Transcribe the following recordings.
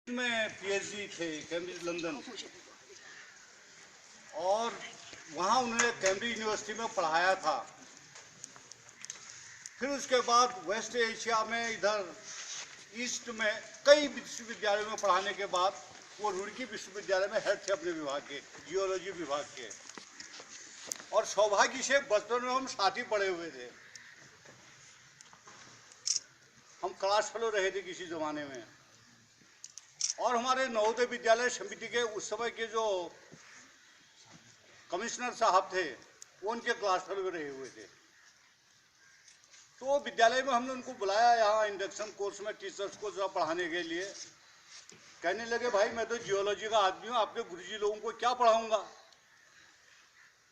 में पीएचडी थे Cambridge London, और वहाँ उन्होंने कैम्ब्रिज यूनिवर्सिटी में पढ़ाया था। फिर उसके बाद वेस्ट एशिया में, इधर ईस्ट में कई विश्वविद्यालयों में पढ़ाने के बाद वो रुड़की विश्वविद्यालय में हेड थे अपने विभाग के, जियोलॉजी विभाग के। और सौभाग्य से बचपन में हम साथ ही पढ़े हुए थे, हम क्लास फेलो रहे थे किसी जमाने में। और हमारे नवोदय विद्यालय समिति के उस समय के जो कमिश्नर साहब थे वो उनके क्लास फेलो रहे हुए थे। तो विद्यालय में हमने उनको बुलाया यहाँ इंडक्शन कोर्स में टीचर्स को जरा पढ़ाने के लिए। कहने लगे, भाई मैं तो जियोलॉजी का आदमी हूँ, आपके गुरुजी लोगों को क्या पढ़ाऊंगा।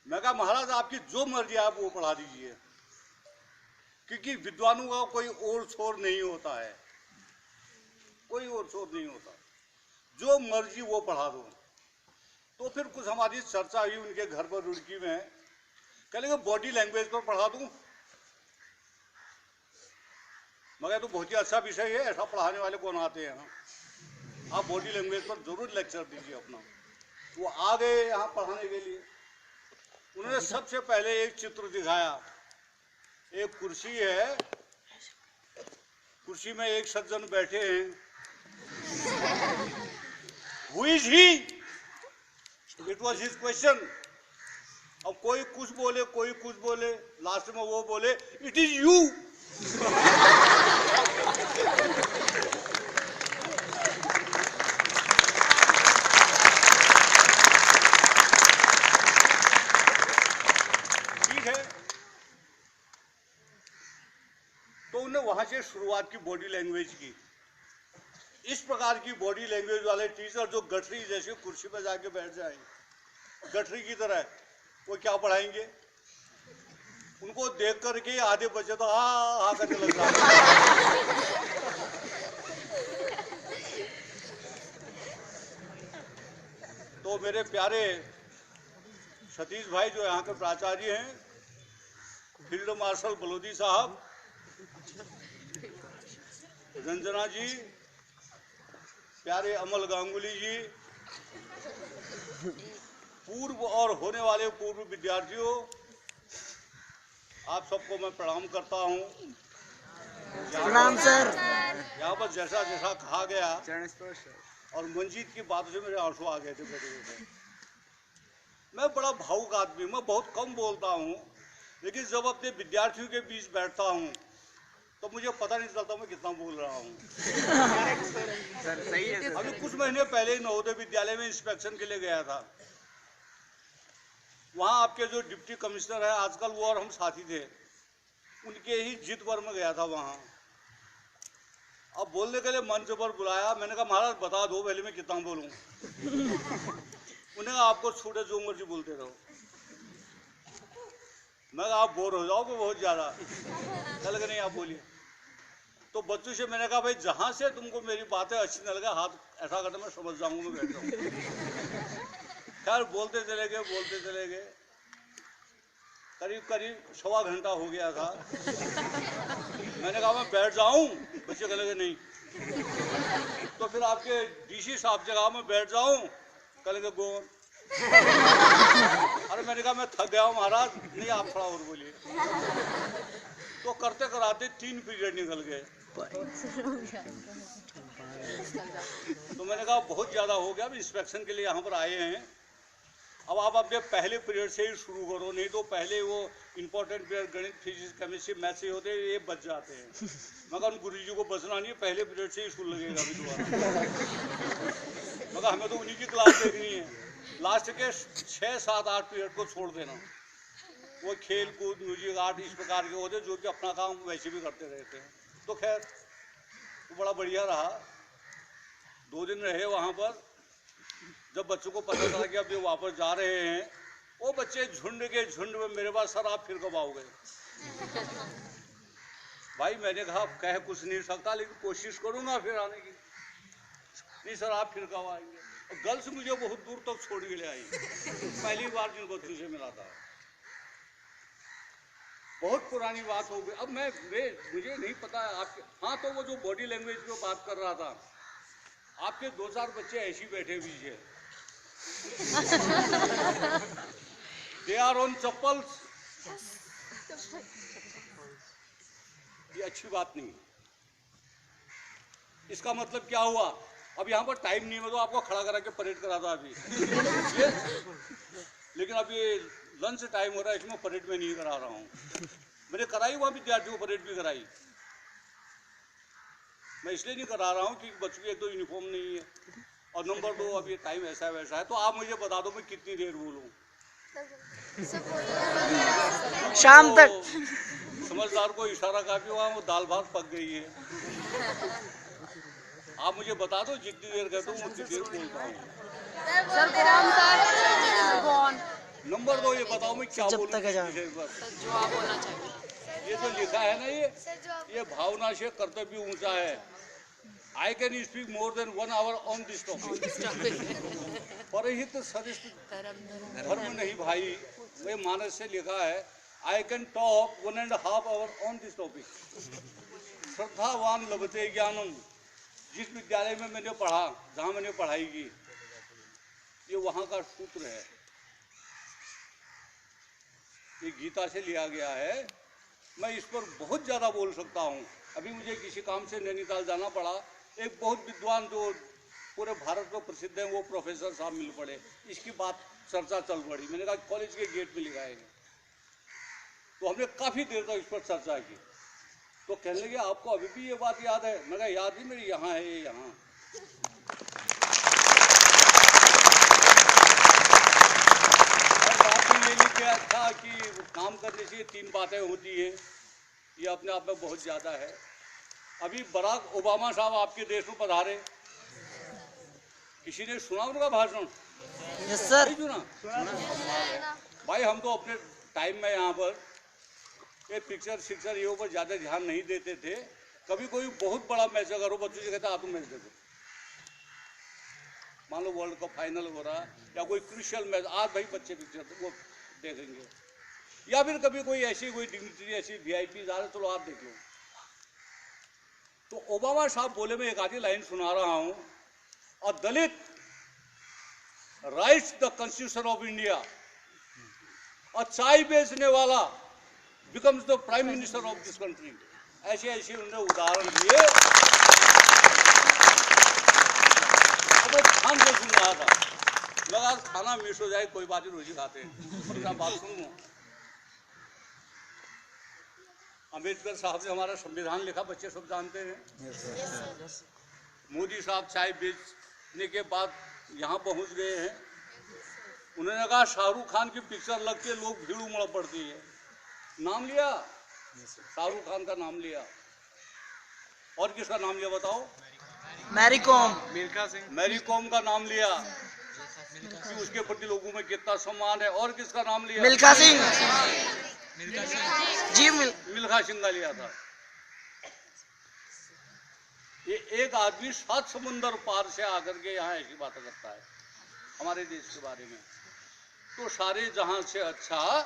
मैं कहा, महाराज आपकी जो मर्जी आप वो पढ़ा दीजिए, क्योंकि विद्वानों का कोई और छोर नहीं होता है, कोई और छोर नहीं होता, जो मर्जी वो पढ़ा दो। तो फिर कुछ हमारी चर्चा हुई उनके घर पर रुड़की में। कह लगे बॉडी लैंग्वेज पर पढ़ा दूं। मगर तो बहुत ही अच्छा विषय है, ऐसा पढ़ाने वाले कौन आते हैं, आप बॉडी लैंग्वेज पर जरूर लेक्चर दीजिए अपना। वो आ गए यहाँ पढ़ाने के लिए। उन्होंने सबसे पहले एक चित्र दिखाया। एक कुर्सी है, कुर्सी में एक सज्जन बैठे हैं। Who is he? It was his question. अब कोई कुछ बोले, कोई कुछ बोले, लास्ट में वो बोले, इट इज यू। ठीक है, तो उन्होंने वहां से शुरुआत की बॉडी लैंग्वेज की। इस प्रकार की बॉडी लैंग्वेज वाले टीचर जो गठरी जैसी कुर्सी पर जाके बैठ जाएंगे, गठरी की तरह, वो क्या पढ़ाएंगे। उनको देख करके आधे बच्चे तो हा करने लग जाते। तो मेरे प्यारे सतीश भाई जो यहाँ के प्राचार्य हैं, फील्ड मार्शल बलोदी साहब, रंजना जी, प्यारे अमल गांगुली जी, पूर्व और होने वाले पूर्व विद्यार्थियों, आप सबको मैं प्रणाम करता हूँ। प्रणाम सर। यहाँ पर जैसा जैसा कहा गया, और मंजीत की बातों से मेरे आंसू आ गए थे बैठे बैठे। मैं बड़ा भावुक आदमी, मैं बहुत कम बोलता हूँ, लेकिन जब अपने विद्यार्थियों के बीच बैठता हूँ तो मुझे पता नहीं चलता मैं कितना बोल रहा हूँ। अभी कुछ महीने पहले नवोदय विद्यालय में इंस्पेक्शन के लिए गया था। वहाँ आपके जो डिप्टी कमिश्नर है आजकल, वो और हम साथी थे, उनके ही जिद पर में गया था वहाँ। अब बोलने के लिए मंच पर बुलाया। मैंने कहा, महाराज बता दो पहले मैं कितना बोलूँ। उन्हें आपको छूटे जो मर्जी बोलते रहो। मैं कहा, आप बोर हो जाओगे बहुत ज़्यादा। कल के नहीं, आप बोलिए। तो बच्चों से मैंने कहा, भाई जहाँ से तुमको मेरी बातें अच्छी न लगे, हाथ ऐसा करते मैं समझ जाऊंगा, मैं बैठ जाऊंगा। खैर बोलते चले गए, बोलते चले गए। करीब करीब 1.25 घंटा हो गया था। मैंने कहा, मैं बैठ जाऊं। बच्चे कहने लगे नहीं। तो फिर आपके डीसी साहब जगह में बैठ जाऊं, कहने लगे गोन। अरे मैंने कहा, मैं थक गया हूं महाराज। नहीं, आप थोड़ा और बोलिए। तो करते कराते 3 पीरियड निकल गए। तो मैंने कहा, बहुत ज्यादा हो गया, अब इंस्पेक्शन के लिए यहाँ पर आए हैं, अब आप अपने पहले पीरियड से ही शुरू करो, नहीं तो पहले वो इंपॉर्टेंट पीरियड गणित, फिजिक्स, केमिस्ट्री, मैथ्स से होते हैं, ये बच जाते हैं। मगर उन गुरुजी को बचना नहीं है, पहले पीरियड से ही स्कूल लगेगा अभी दोबारा। मगर हमें तो उन्हीं की क्लास देखनी है। लास्ट के 6, 7, 8 पीरियड को छोड़ देना। वो खेल कूद, म्यूजिक, आर्ट, इस प्रकार के होते जो कि अपना काम वैसे भी करते रहते हैं। तो खैर तो बड़ा बढ़िया रहा। 2 दिन रहे वहाँ पर। जब बच्चों को पता चला कि अब ये वापस जा रहे हैं, वो बच्चे झुंड के झुंड में मेरे पास, सर आप फिर कब आओगे। भाई मैंने कहा, कह कुछ नहीं सकता, लेकिन कोशिश करूंगा फिर आने की। नहीं सर, आप फिर कब आएंगे। और गर्ल्स मुझे बहुत दूर तक छोड़ के ले आई, पहली बार जिन बच्चों से मिला था। बहुत पुरानी बात हो गई। अब मुझे नहीं पता आपके, हाँ, तो वो जो बॉडी लैंग्वेज पे बात कर रहा था, आपके 2-4 बच्चे ऐसे बैठे हुए हैं, दे आर ऑन चप्पल्स। ये अच्छी बात नहीं। इसका मतलब क्या हुआ? अब यहाँ पर टाइम नहीं है, तो आपको खड़ा करा के परेड करा था अभी लेकिन अब ये लंच टाइम हो रहा है, इसमें परेड में नहीं करा रहा हूँ। मैंने कराई वहाँ विद्यार्थियों को परेड भी कराई। मैं इसलिए नहीं करा रहा हूँ कि बच्चों की एक तो यूनिफॉर्म नहीं है, और नंबर 2 अब ये टाइम ऐसा वैसा है। तो आप मुझे बता दो मैं कितनी देर बोलूँ? शाम तक। समझदार को इशारा काफी हुआ, वो दाल भात पक गई है। आप मुझे बता दो जितनी देर कहता हूँ उतनी देर बोलता हूँ। नंबर 2 ये बताओ मैं क्या बोलूँ? जो आप बोलना चाहिए। ये जो लिखा है ना, ये भावना से कर्तव्य ऊंचा है। I can speak more than 1 hour on this topic. परहित सरिष्ठ धर्म नहीं भाई, वे मानस से लिखा है I can talk 1.5 hour on this topic. श्रद्धावान लभते ज्ञानम, जिस विद्यालय में मैंने पढ़ा, जहाँ मैंने पढ़ाई की, ये वहाँ का सूत्र है, ये गीता से लिया गया है। मैं इस पर बहुत ज़्यादा बोल सकता हूँ। अभी मुझे किसी काम से नैनीताल जाना पड़ा, एक बहुत विद्वान जो पूरे भारत में प्रसिद्ध हैं वो प्रोफेसर साहब मिल पड़े, इसकी बात चर्चा चल पड़ी। मैंने कहा कॉलेज के गेट में लिखाएंगे, तो हमने काफ़ी देर तक इस पर चर्चा की। तो कहने लगे आपको अभी भी ये बात याद है? मैं कहा याद ही मेरी, यहाँ है ये, यहाँ। और बात भी ये लिख गया था कि काम करने से 3 बातें होती हैं, ये अपने आप में बहुत ज़्यादा है। अभी बराक ओबामा साहब आपके देश में पधारे, किसी ने सुना उनका भाषण? Yes sir. नहीं सुना? भाई हम तो अपने टाइम में यहाँ पर ये पिक्चर ये ऊपर ज़्यादा ध्यान नहीं देते थे। कभी कोई बहुत बड़ा मैच अगर हो, बच्चों से कहता आप मैच देखो, मान लो वर्ल्ड कप फाइनल हो रहा या कोई क्रूशियल मैच, आज भाई बच्चे पिक्चर वो देखेंगे। या फिर कभी कोई ऐसी कोई डिग्निटरी ऐसी VIP आ रहे, चलो आप देख लो। तो ओबामा साहब बोले, मैं एक आधी लाइन सुना रहा हूं, a Dalit writes the constitution of India, और चाय बेचने वाला becomes the prime minister of this country. ऐसे ऐसे उन्होंने उदाहरण दिए। तो ध्यान से सुन रहा था, लगा खाना मिस हो जाए, कोई बात नहीं, रोजी खाते हैं, बात सुनूं। अम्बेडकर साहब ने हमारा संविधान लिखा, बच्चे सब जानते हैं। मोदी साहब चाय बेचने के बाद यहाँ पहुँच गए हैं। उन्होंने कहा शाहरुख खान की पिक्चर लग के लोग भीड़ उमड़ पड़ती है। नाम लिया, शाहरुख खान का नाम लिया, और किसका नाम लिया बताओ? Mary com. मैरी कॉम का नाम लिया कि उसके प्रति लोगों में कितना सम्मान है। और किसका नाम लिया? मिल्खा सिंह जी। मिल्खा सिंह का लिया था। ये एक आदमी 7 समुंदर पार से आकर के यहाँ ऐसी बातें करता है हमारे देश के बारे में। तो सारे जहां से अच्छा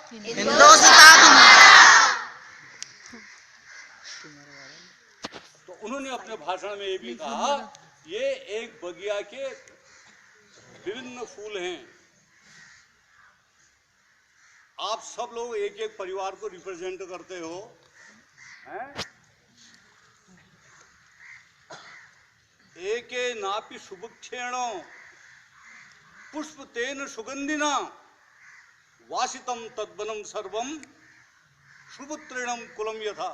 तो उन्होंने अपने भाषण में ये भी कहा, ये एक बगिया के विभिन्न फूल हैं। आप सब लोग एक एक परिवार को रिप्रेजेंट करते हो, हैं? एके नापि सुभक्षेण पुष्प तेन सुगंधिना वासितम तद्वनम सर्वम सुपुत्रेणम कुलम यथा।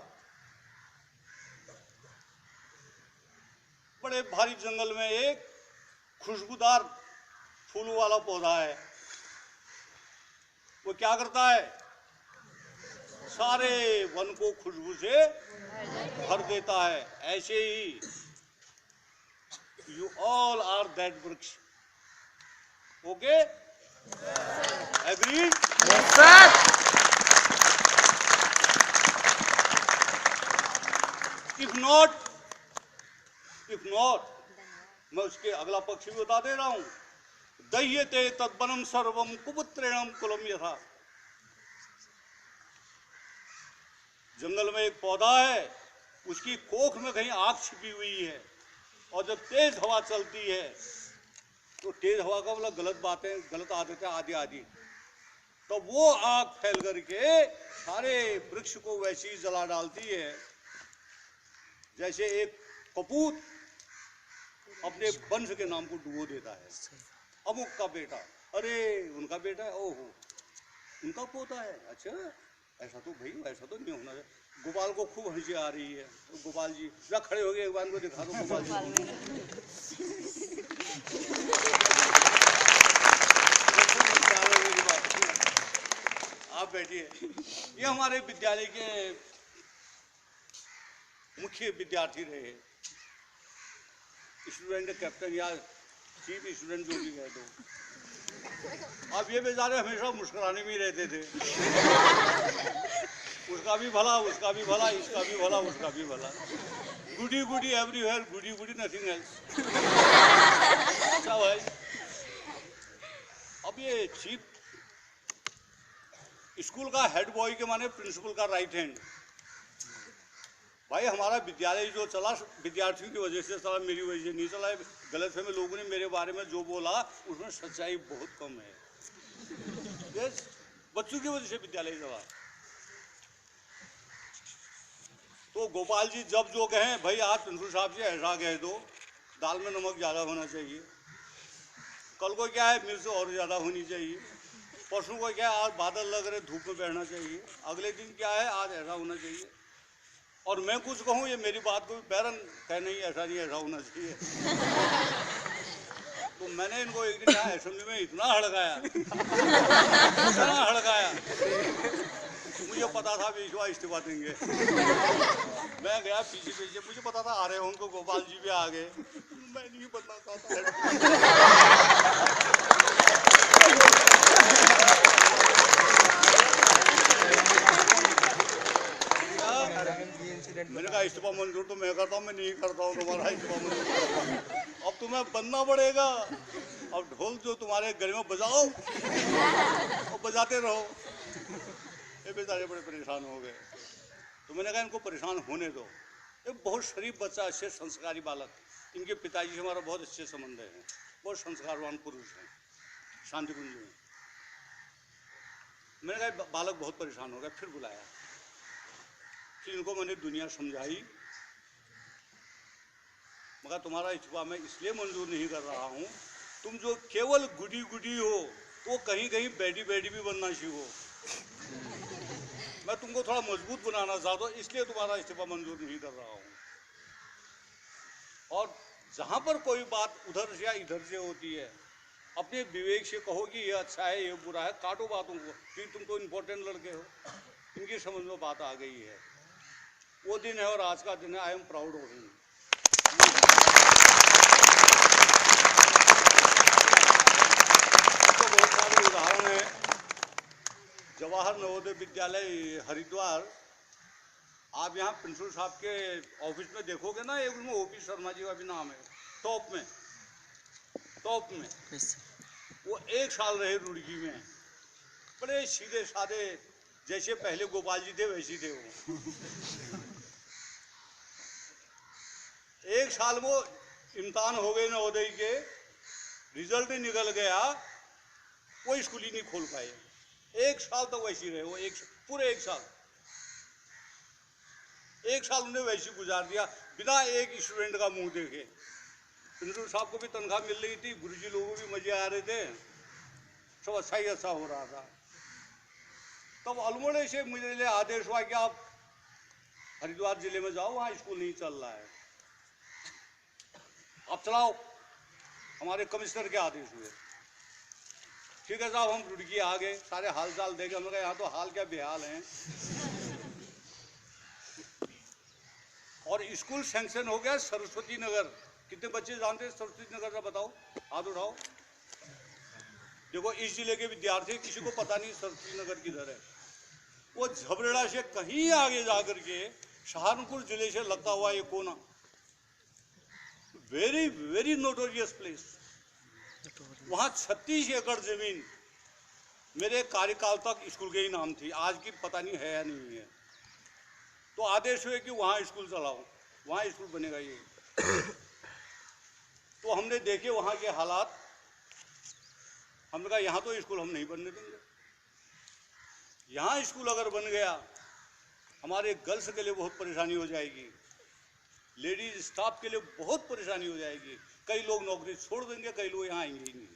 बड़े भारी जंगल में एक खुशबूदार फूल वाला पौधा है। वो क्या करता है? सारे वन को खुशबू से भर देता है। ऐसे ही यू ऑल आर दैट वृक्ष। Okay, agree? Yes sir. If not मैं उसके अगला पक्ष भी बता दे रहा हूं। दह्यते तद्वनम सर्वम कुपुत्रेणम कुलम यथा। जंगल में एक पौधा है, उसकी कोख में कहीं आग छिपी हुई है, और जब तेज हवा चलती है तो तेज हवा का मतलब गलत बातें, गलत आदतें आदि आदि, तो वो आग फैल करके सारे वृक्ष को वैसी ही जला डालती है जैसे एक कपूत अपने वंश के नाम को डुबो देता है। अमुक का बेटा, अरे उनका बेटा है, ओहो उनका पोता है, अच्छा ऐसा तो भाई ऐसा तो नहीं होना चाहिए। गोपाल को खूब हंसी आ रही है, तो गोपाल जी जरा खड़े हो गए, एक बार को दिखा दो गोपाल जी। आप बैठिए। ये हमारे विद्यालय के मुख्य विद्यार्थी रहे, स्टूडेंट कैप्टन या चीफ स्टूडेंट जो भी कह दो। अब ये बेचारे हमेशा मुस्कुराने में ही रहते थे, उसका भी भला, उसका भी भला, इसका भी भला, उसका भी भला। गुडी गुडी एवरीवेयर, गुडी गुडी नथिंग एल्स। अच्छा भाई, अब ये चीफ स्कूल का हेड बॉय के माने प्रिंसिपल का राइट हैंड भाई, हमारा विद्यालय जो चला विद्यार्थियों की वजह से चला, मेरी वजह से नहीं चला। गलतफहमी लोगों ने मेरे बारे में जो बोला उसमें सच्चाई बहुत कम है। बच्चों की वजह से विद्यालय चला। तो गोपाल जी जब जो कहें भाई आज प्रिंसिपल साहब जी ऐसा कह दो, दाल में नमक ज़्यादा होना चाहिए, कल को क्या है मिर्च और ज़्यादा होनी चाहिए, परसों को क्या है आज बादल लग रहे धूप में बैठना चाहिए, अगले दिन क्या है आज ऐसा होना चाहिए। और मैं कुछ कहूँ ये मेरी बात को बैरन कह नहीं ऐसा नहीं ऐसा होना चाहिए। तो मैंने इनको एक दिन यहाँ असेंबली में इतना हड़काया, इतना हड़काया, मुझे पता था विश्वा इस्तीफा देंगे। मैं गया पीछे पीछे, मुझे पता था आ रहे हो उनको, गोपाल जी भी आ गए, मैं नहीं बनना चाहता। मैंने कहा इस्तीफा मंजूर तो मैं करता हूँ, मैं नहीं करता हूँ तुम्हारा इस्तीफा मंजूर। अब तुम्हें बनना पड़ेगा, अब ढोल जो तुम्हारे घर में बजाओ और बजाते रहो। ये बेचारे बड़े परेशान हो गए। तो मैंने कहा इनको परेशान होने दो, एक बहुत शरीफ बच्चा, अच्छे संस्कारी बालक, इनके पिताजी से हमारा बहुत अच्छे संबंध हैं, बहुत संस्कारवान पुरुष हैं शांतिकुंज में। मैंने कहा बालक बहुत परेशान हो गया, फिर बुलाया, फिर इनको मैंने दुनिया समझाई, मगर तुम्हारा इस्तीफा मैं इसलिए मंजूर नहीं कर रहा हूँ, तुम जो केवल गुडी गुडी हो वो कहीं कहीं बैडी बैडी भी बनना सीखो। मैं तुमको थोड़ा मजबूत बनाना चाहता हूँ, इसलिए तुम्हारा इस्तीफा मंजूर नहीं कर रहा हूँ। और जहाँ पर कोई बात उधर से या इधर से होती है, अपने विवेक से कहो कि ये अच्छा है ये बुरा है, काटो बातों को, फिर तुम तो इम्पोर्टेंट लड़के हो। इनकी समझ में बात आ गई है, वो दिन है और आज का दिन है। I am proud of him. तो बहुत सारे उदाहरण हैं। जवाहर नवोदय विद्यालय हरिद्वार, आप यहाँ प्रिंसिपल साहब के ऑफिस में देखोगे ना, एक उनमें ओपी शर्मा जी का भी नाम है, टॉप में वो 1 साल रहे रुड़की में, बड़े सीधे साधे, जैसे पहले गोपाल जी थे वैसे थे वो। 1 साल वो इम्तिहान हो गए नवोदय के, रिजल्ट ही निकल गया, वो स्कूल ही नहीं खोल पाए। 1 साल तक वैसे रहे वो, पूरे 1 साल, 1 साल उन्हें वैसे गुजार दिया बिना एक स्टूडेंट का मुंह देखे। प्रिंसिपल साहब को भी तनख्वाह मिल रही थी, गुरुजी लोगों को भी मजे आ रहे थे, सब अच्छा ही अच्छा हो रहा था। तब अल्मोड़े से मुझे लिए आदेश हुआ कि आप हरिद्वार जिले में जाओ, वहाँ स्कूल नहीं चल रहा है, आप चलाओ। हमारे कमिश्नर के आदेश हुए, ठीक है साहब, हम रुड़की आ गए, सारे हाल चाल देखे, हमने कहा यहाँ तो हाल क्या बेहाल हैं। और स्कूल सैंक्शन हो गया सरस्वती नगर। कितने बच्चे जानते हैं सरस्वती नगर का, बताओ, हाथ उठाओ। देखो इस जिले के विद्यार्थी, किसी को पता नहीं सरस्वती नगर किधर है। वो झबरेड़ा से कहीं आगे जाकर के सहारनपुर जिले से लगता हुआ ये कोना, वेरी वेरी नोटोरियस प्लेस, वहाँ 36 एकड़ जमीन मेरे कार्यकाल तक स्कूल के ही नाम थी, आज की पता नहीं है या नहीं है। तो आदेश हुए कि वहाँ स्कूल चलाओ, वहाँ स्कूल बनेगा ये। तो हमने देखे वहाँ के हालात, हमने कहा यहाँ तो स्कूल हम नहीं बनने देंगे। यहाँ स्कूल अगर बन गया हमारे गर्ल्स के लिए बहुत परेशानी हो जाएगी, लेडीज स्टाफ के लिए बहुत परेशानी हो जाएगी। कई लोग नौकरी छोड़ देंगे, कई लोग यहाँ आएंगे ही नहीं।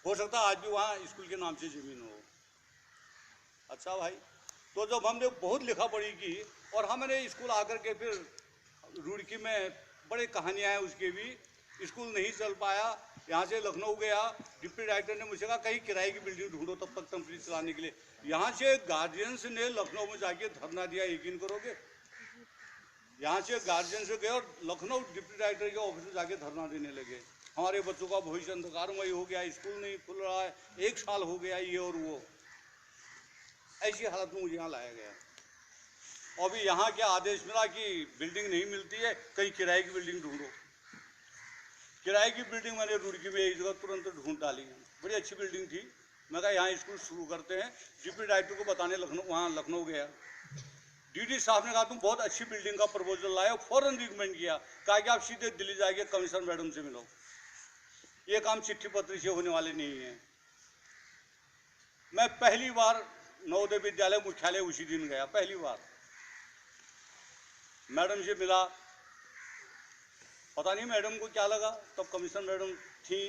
हो सकता है आज भी वहाँ स्कूल के नाम से जमीन हो। अच्छा भाई, तो जब हमने बहुत लिखा पढ़ी की और हमने स्कूल आकर के फिर रुड़की में बड़े कहानियाँ हैं उसके भी, स्कूल नहीं चल पाया। यहाँ से लखनऊ गया, डिप्टी डायरेक्टर ने मुझे कहा कहीं किराए की बिल्डिंग ढूंढो तब तक कंपनी चलाने के लिए। यहाँ से गार्जियंस ने लखनऊ में जाके धरना दिया, यकीन करोगे? यहाँ से गार्जियन से गए और लखनऊ डिप्टी डायरेक्टर के ऑफिस में जाके धरना देने लगे, हमारे बच्चों का भविष्य अंधकारमय हो गया, स्कूल नहीं खुल रहा है, 1 साल हो गया ये और वो। ऐसी हालत में मुझे यहाँ लाया गया। अभी यहाँ क्या आदेश मिला कि बिल्डिंग नहीं मिलती है, कहीं किराए की बिल्डिंग ढूंढो। किराए की बिल्डिंग मैंने रुड़की में एक जगह तुरंत ढूंढ डाली, बड़ी अच्छी बिल्डिंग थी। मैं कहा यहाँ स्कूल शुरू करते हैं। डिप्टी डायरेक्टर को बताने लखनऊ गया। डीडी साहब ने कहा तुम बहुत अच्छी बिल्डिंग का प्रपोजल लाए, फौरन रिकमेंड किया, कहा कि आप सीधे दिल्ली जाके कमिश्नर मैडम से मिलो, ये काम चिट्ठी पत्री से होने वाले नहीं है। मैं पहली बार नवोदय विद्यालय मुख्यालय उसी दिन गया, पहली बार मैडम से मिला। पता नहीं मैडम को क्या लगा, तब कमिश्नर मैडम थी।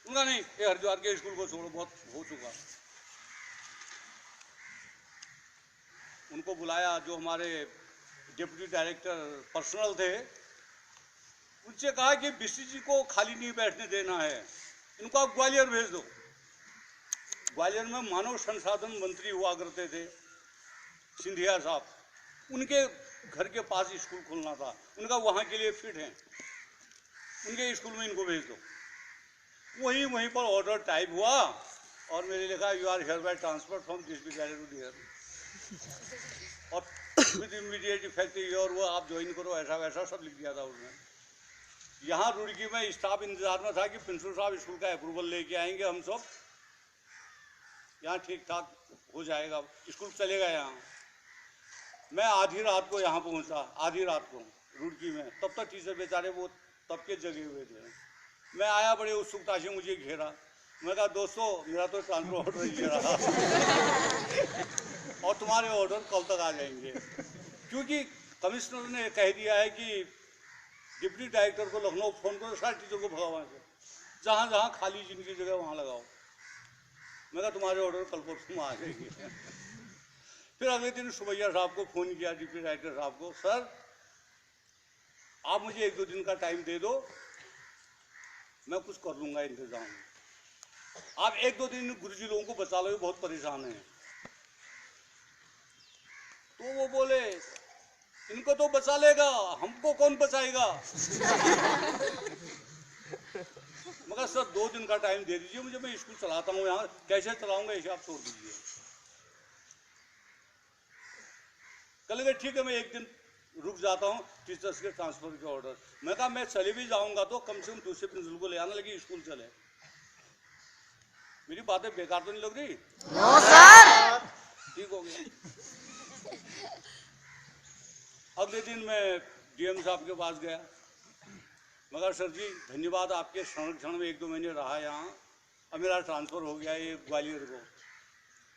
उनका नहीं, ये हरिद्वार के स्कूल को छोड़ो, बहुत हो चुका। उनको बुलाया, जो हमारे डिप्टी डायरेक्टर पर्सनल थे, उनसे कहा कि बीसी जी को खाली नहीं बैठने देना है, इनको आप ग्वालियर भेज दो। ग्वालियर में मानव संसाधन मंत्री हुआ करते थे सिंधिया साहब, उनके घर के पास स्कूल खोलना था, उनका वहाँ के लिए फिट है, उनके स्कूल में इनको भेज दो। वहीं पर ऑर्डर टाइप हुआ और मेरे लिखा you are here by transfer from this विद्यालय टू दियर, और विद इमीडिएट इफेक्ट और वो आप ज्वाइन करो, ऐसा वैसा सब लिख दिया था उसने। यहाँ रुड़की में स्टाफ इंतजार में था कि प्रिंसिपल साहब स्कूल का अप्रूवल लेके आएंगे, हम सब यहाँ ठीक ठाक हो जाएगा, स्कूल चलेगा। यहाँ मैं आधी रात को यहाँ पहुँचा, आधी रात को रुड़की में, तब तक टीचर बेचारे वो तब के जगे हुए थे। मैं आया, बड़े उत्सुकता से मुझे घेरा। मैं कहा दोस्तों मेरा तो ट्रांसफर ऑर्डर ही रहा और तुम्हारे ऑर्डर कल तक आ जाएंगे, क्योंकि कमिश्नर ने कह दिया है कि डिप्टी डायरेक्टर को लखनऊ फोन करो, सारे टीचर को भगाओ वहाँ से, जहाँ जहाँ खाली जिनकी जगह वहाँ लगाओ। मैं कहा तुम्हारे ऑर्डर कल परसों आ जाएंगे। फिर अगले दिन सुबैया साहब को फ़ोन किया, डिप्टी डायरेक्टर साहब को, सर आप मुझे 1-2 दिन का टाइम दे दो, मैं कुछ कर लूँगा इंतजाम। आप 1-2 दिन गुरुजी लोगों को बचा लो, बहुत परेशान हैं। तो वो बोले इनको तो बचा लेगा, हमको कौन बचाएगा। मगर सर 2 दिन का टाइम दे दीजिए मुझे, मैं स्कूल चलाता हूँ, यहाँ कैसे चलाऊंगा इसे आप छोड़ दीजिए। कल ठीक है मैं 1 दिन रुक जाता हूँ, टीचर्स के ट्रांसफर के ऑर्डर। मैं कहा मैं चले भी जाऊंगा तो कम से कम दूसरे प्रिंसिपल को ले आने लगी, स्कूल चले। मेरी बातें बेकार तो नहीं लग रही? No sir. ठीक हो गया। अगले दिन मैं डीएम साहब के पास गया, मगर सर जी धन्यवाद, आपके संरक्षण में 1-2 महीने रहा यहाँ, अब मेरा ट्रांसफ़र हो गया ये ग्वालियर को,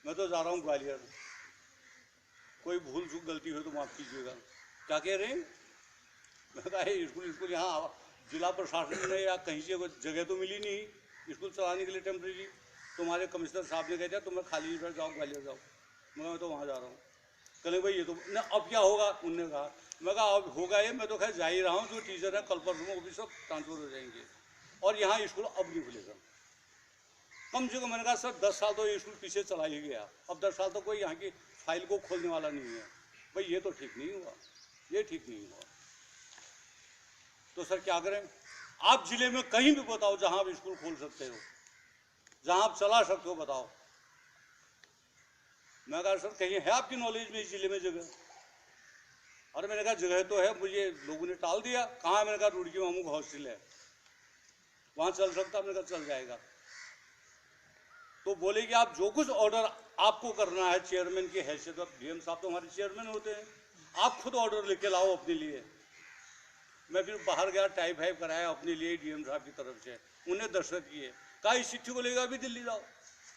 मैं तो जा रहा हूँ ग्वालियर, कोई भूल चूक गलती हो तो माफ़ कीजिएगा। क्या कह रहे हैं? मैं कहा स्कूल यहाँ जिला प्रशासन ने या कहीं से जगह तो मिली नहीं स्कूल चलाने के लिए टेम्प्रेरी, तुम्हारे कमिश्नर साहब ने कह दिया तुम्हें खाली नहीं जाओ ग्वालियर जाओ। मैं तो वहाँ जा रहा हूँ। कहें भाई ये तो न अब क्या होगा, उनने कहा। मैं कहा अब होगा ये, मैं तो खैर जा ही रहा हूँ, जो टीचर है कल परसों वो भी सब ट्रांसफर हो जाएंगे और यहाँ स्कूल अब नहीं खुलेगा। कम से कम मैंने कहा सर 10 साल तो ये स्कूल पीछे चला ही गया, अब 10 साल तो कोई यहाँ की फाइल को खोलने वाला नहीं है। भाई ये तो ठीक नहीं हुआ, ये ठीक नहीं हुआ। तो सर क्या करें? आप जिले में कहीं भी बताओ जहाँ आप स्कूल खोल सकते हो, जहाँ आप चला सकते हो बताओ। मैं कहा सर कहीं है आपकी नॉलेज में इस जिले में जगह? अरे मैंने कहा जगह तो है, मुझे लोगों ने टाल दिया। कहाँ है? मैंने कहा रुड़की में अमुक हॉस्टल है, वहाँ चल सकता। मैंने कहा चल जाएगा। तो बोले कि आप जो कुछ ऑर्डर आपको करना है चेयरमैन की हैसियत, डीएम साहब तो हमारे चेयरमैन होते हैं, आप खुद ऑर्डर लेके लाओ अपने लिए। मैं फिर बाहर गया, टाइप फाइप कराया अपने लिए डीएम साहब की तरफ से, उन्हें दस्तखत किए, कहा इस चिट्ठी को लेकर अभी दिल्ली जाओ,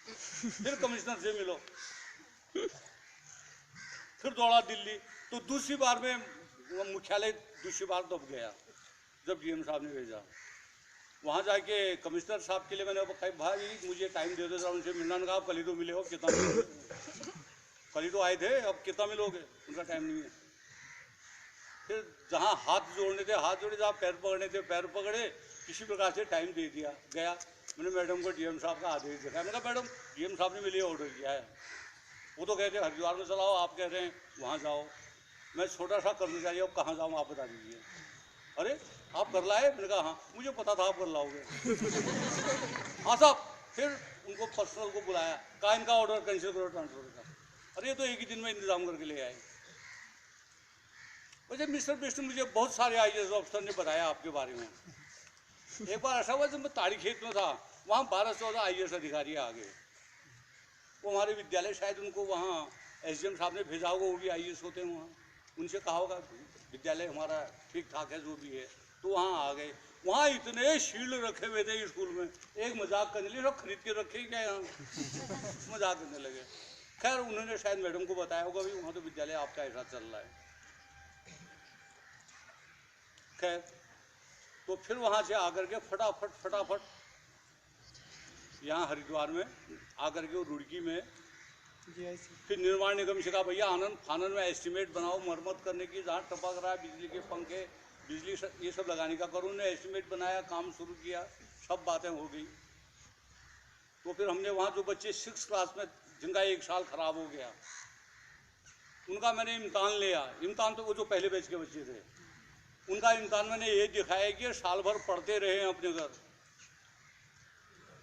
फिर कमिश्नर से मिलो, फिर दौड़ा दिल्ली। तो दूसरी बार में मुख्यालय दूसरी बार दब गया जब डीएम साहब ने भेजा। वहाँ जाके कमिश्नर साहब के लिए मैंने कहा भाई मुझे टाइम दे दो जरा उनसे मिलना। कहा कल ही तो मिले हो, कितना मिलोगे, कल ही तो आए थे, अब कितना मिलोगे, उनका टाइम नहीं है। फिर जहाँ हाथ जोड़ने थे हाथ जोड़े, जहाँ पैर पकड़ने थे पैर पकड़े, किसी प्रकार से टाइम दे दिया गया। मैंने मैडम को डीएम साहब का आदेश दिखाया। मैंने कहा मैडम डीएम साहब ने मेरे लिए ऑर्डर किया है, वो तो कहते हैं हरिद्वार में चलाओ, आप कह रहे हैं वहाँ जाओ, मैं छोटा सा कर्मचारी, अब कहाँ जाऊँ आप बता दीजिए। अरे आप कर लाए? मैंने कहा हाँ, मुझे पता था आप कर लाओगे। हाँ साहब, फिर उनको पर्सनल को बुलाया, कहा इनका ऑर्डर कैंसिल करो ट्रांसफर का। अरे ये तो एक ही दिन में इंतजाम करके ले आए। वैसे मिस्टर बिष्णु मुझे बहुत सारे आईएएस अफसर ने बताया आपके बारे में। एक बार ऐसा हुआ जब मैं ताड़ी खेत में था, वहाँ 12-14 आईएएस अधिकारी आ गए। वो हमारे विद्यालय, शायद उनको वहाँ एसडीएम साहब ने भेजा होगा, वो भी आईएएस होते हैं वहाँ, उनसे कहा होगा विद्यालय हमारा ठीक ठाक है जो भी है, तो वहाँ आ गए। वहाँ इतने शील्ड रखे हुए थे स्कूल में, एक मजाक करने लगे, सब खरीद के रखे क्या यहाँ, मजाक करने लगे। खैर उन्होंने शायद मैडम को बताया होगा भी वहाँ तो विद्यालय आपका ऐसा चल रहा है। खैर तो फिर वहाँ से आकर के फटाफट यहाँ हरिद्वार में आकर के रुड़की में फिर निर्माण निगम से कहा भैया आनंद फानन में एस्टीमेट बनाओ मरम्मत करने की, जहाँ टपक रहा है बिजली के पंखे, बिजली ये सब लगाने का करो। उन्होंने एस्टीमेट बनाया, काम शुरू किया, सब बातें हो गई। तो फिर हमने वहाँ जो बच्चे 6th क्लास में जिनका 1 साल खराब हो गया, उनका मैंने इम्तहान लिया। इम्तहान तो वो जो पहले बैच के बच्चे थे, उनका इम्तहान मैंने ये दिखाया कि साल भर पढ़ते रहे हैं अपने घर,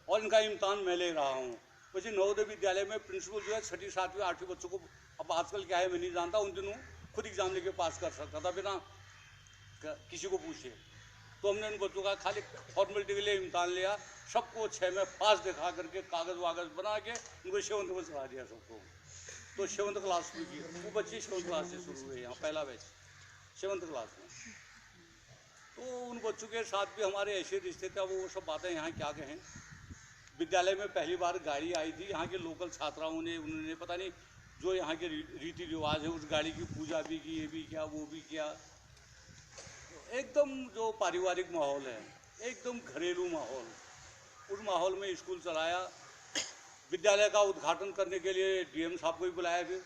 और इनका इम्तहान मैं ले रहा हूँ। वैसे नवोदय विद्यालय में प्रिंसिपल जो है 6ठी 7वीं 8वीं बच्चों को, अब आजकल क्या है मैं नहीं जानता, उन दिनों खुद एग्जाम लेके पास कर सकता था बिना किसी को पूछे। तो हमने उन बच्चों का खाली फॉर्मेलिटी के लिए इम्तहान लिया, सबको 6 में पास दिखा करके कागज़ वागज़ बना के उनको 7th में चढ़ा दिया सबको। तो 7th क्लास शुरू की, वो बच्चे 7th क्लास से शुरू हुए, यहाँ पहला बैच 7th क्लास में। तो उन बच्चों के साथ भी हमारे ऐसे रिश्ते थे। वो सब बातें यहाँ क्या कहें। विद्यालय में पहली बार गाड़ी आई थी, यहाँ के लोकल छात्राओं ने, उन्होंने पता नहीं जो यहाँ के रीति रिवाज है उस गाड़ी की पूजा भी की, ये भी किया वो भी किया। एकदम जो पारिवारिक माहौल है, एकदम घरेलू माहौल, उस माहौल में स्कूल चलाया। विद्यालय का उद्घाटन करने के लिए डीएम साहब को भी बुलाया। फिर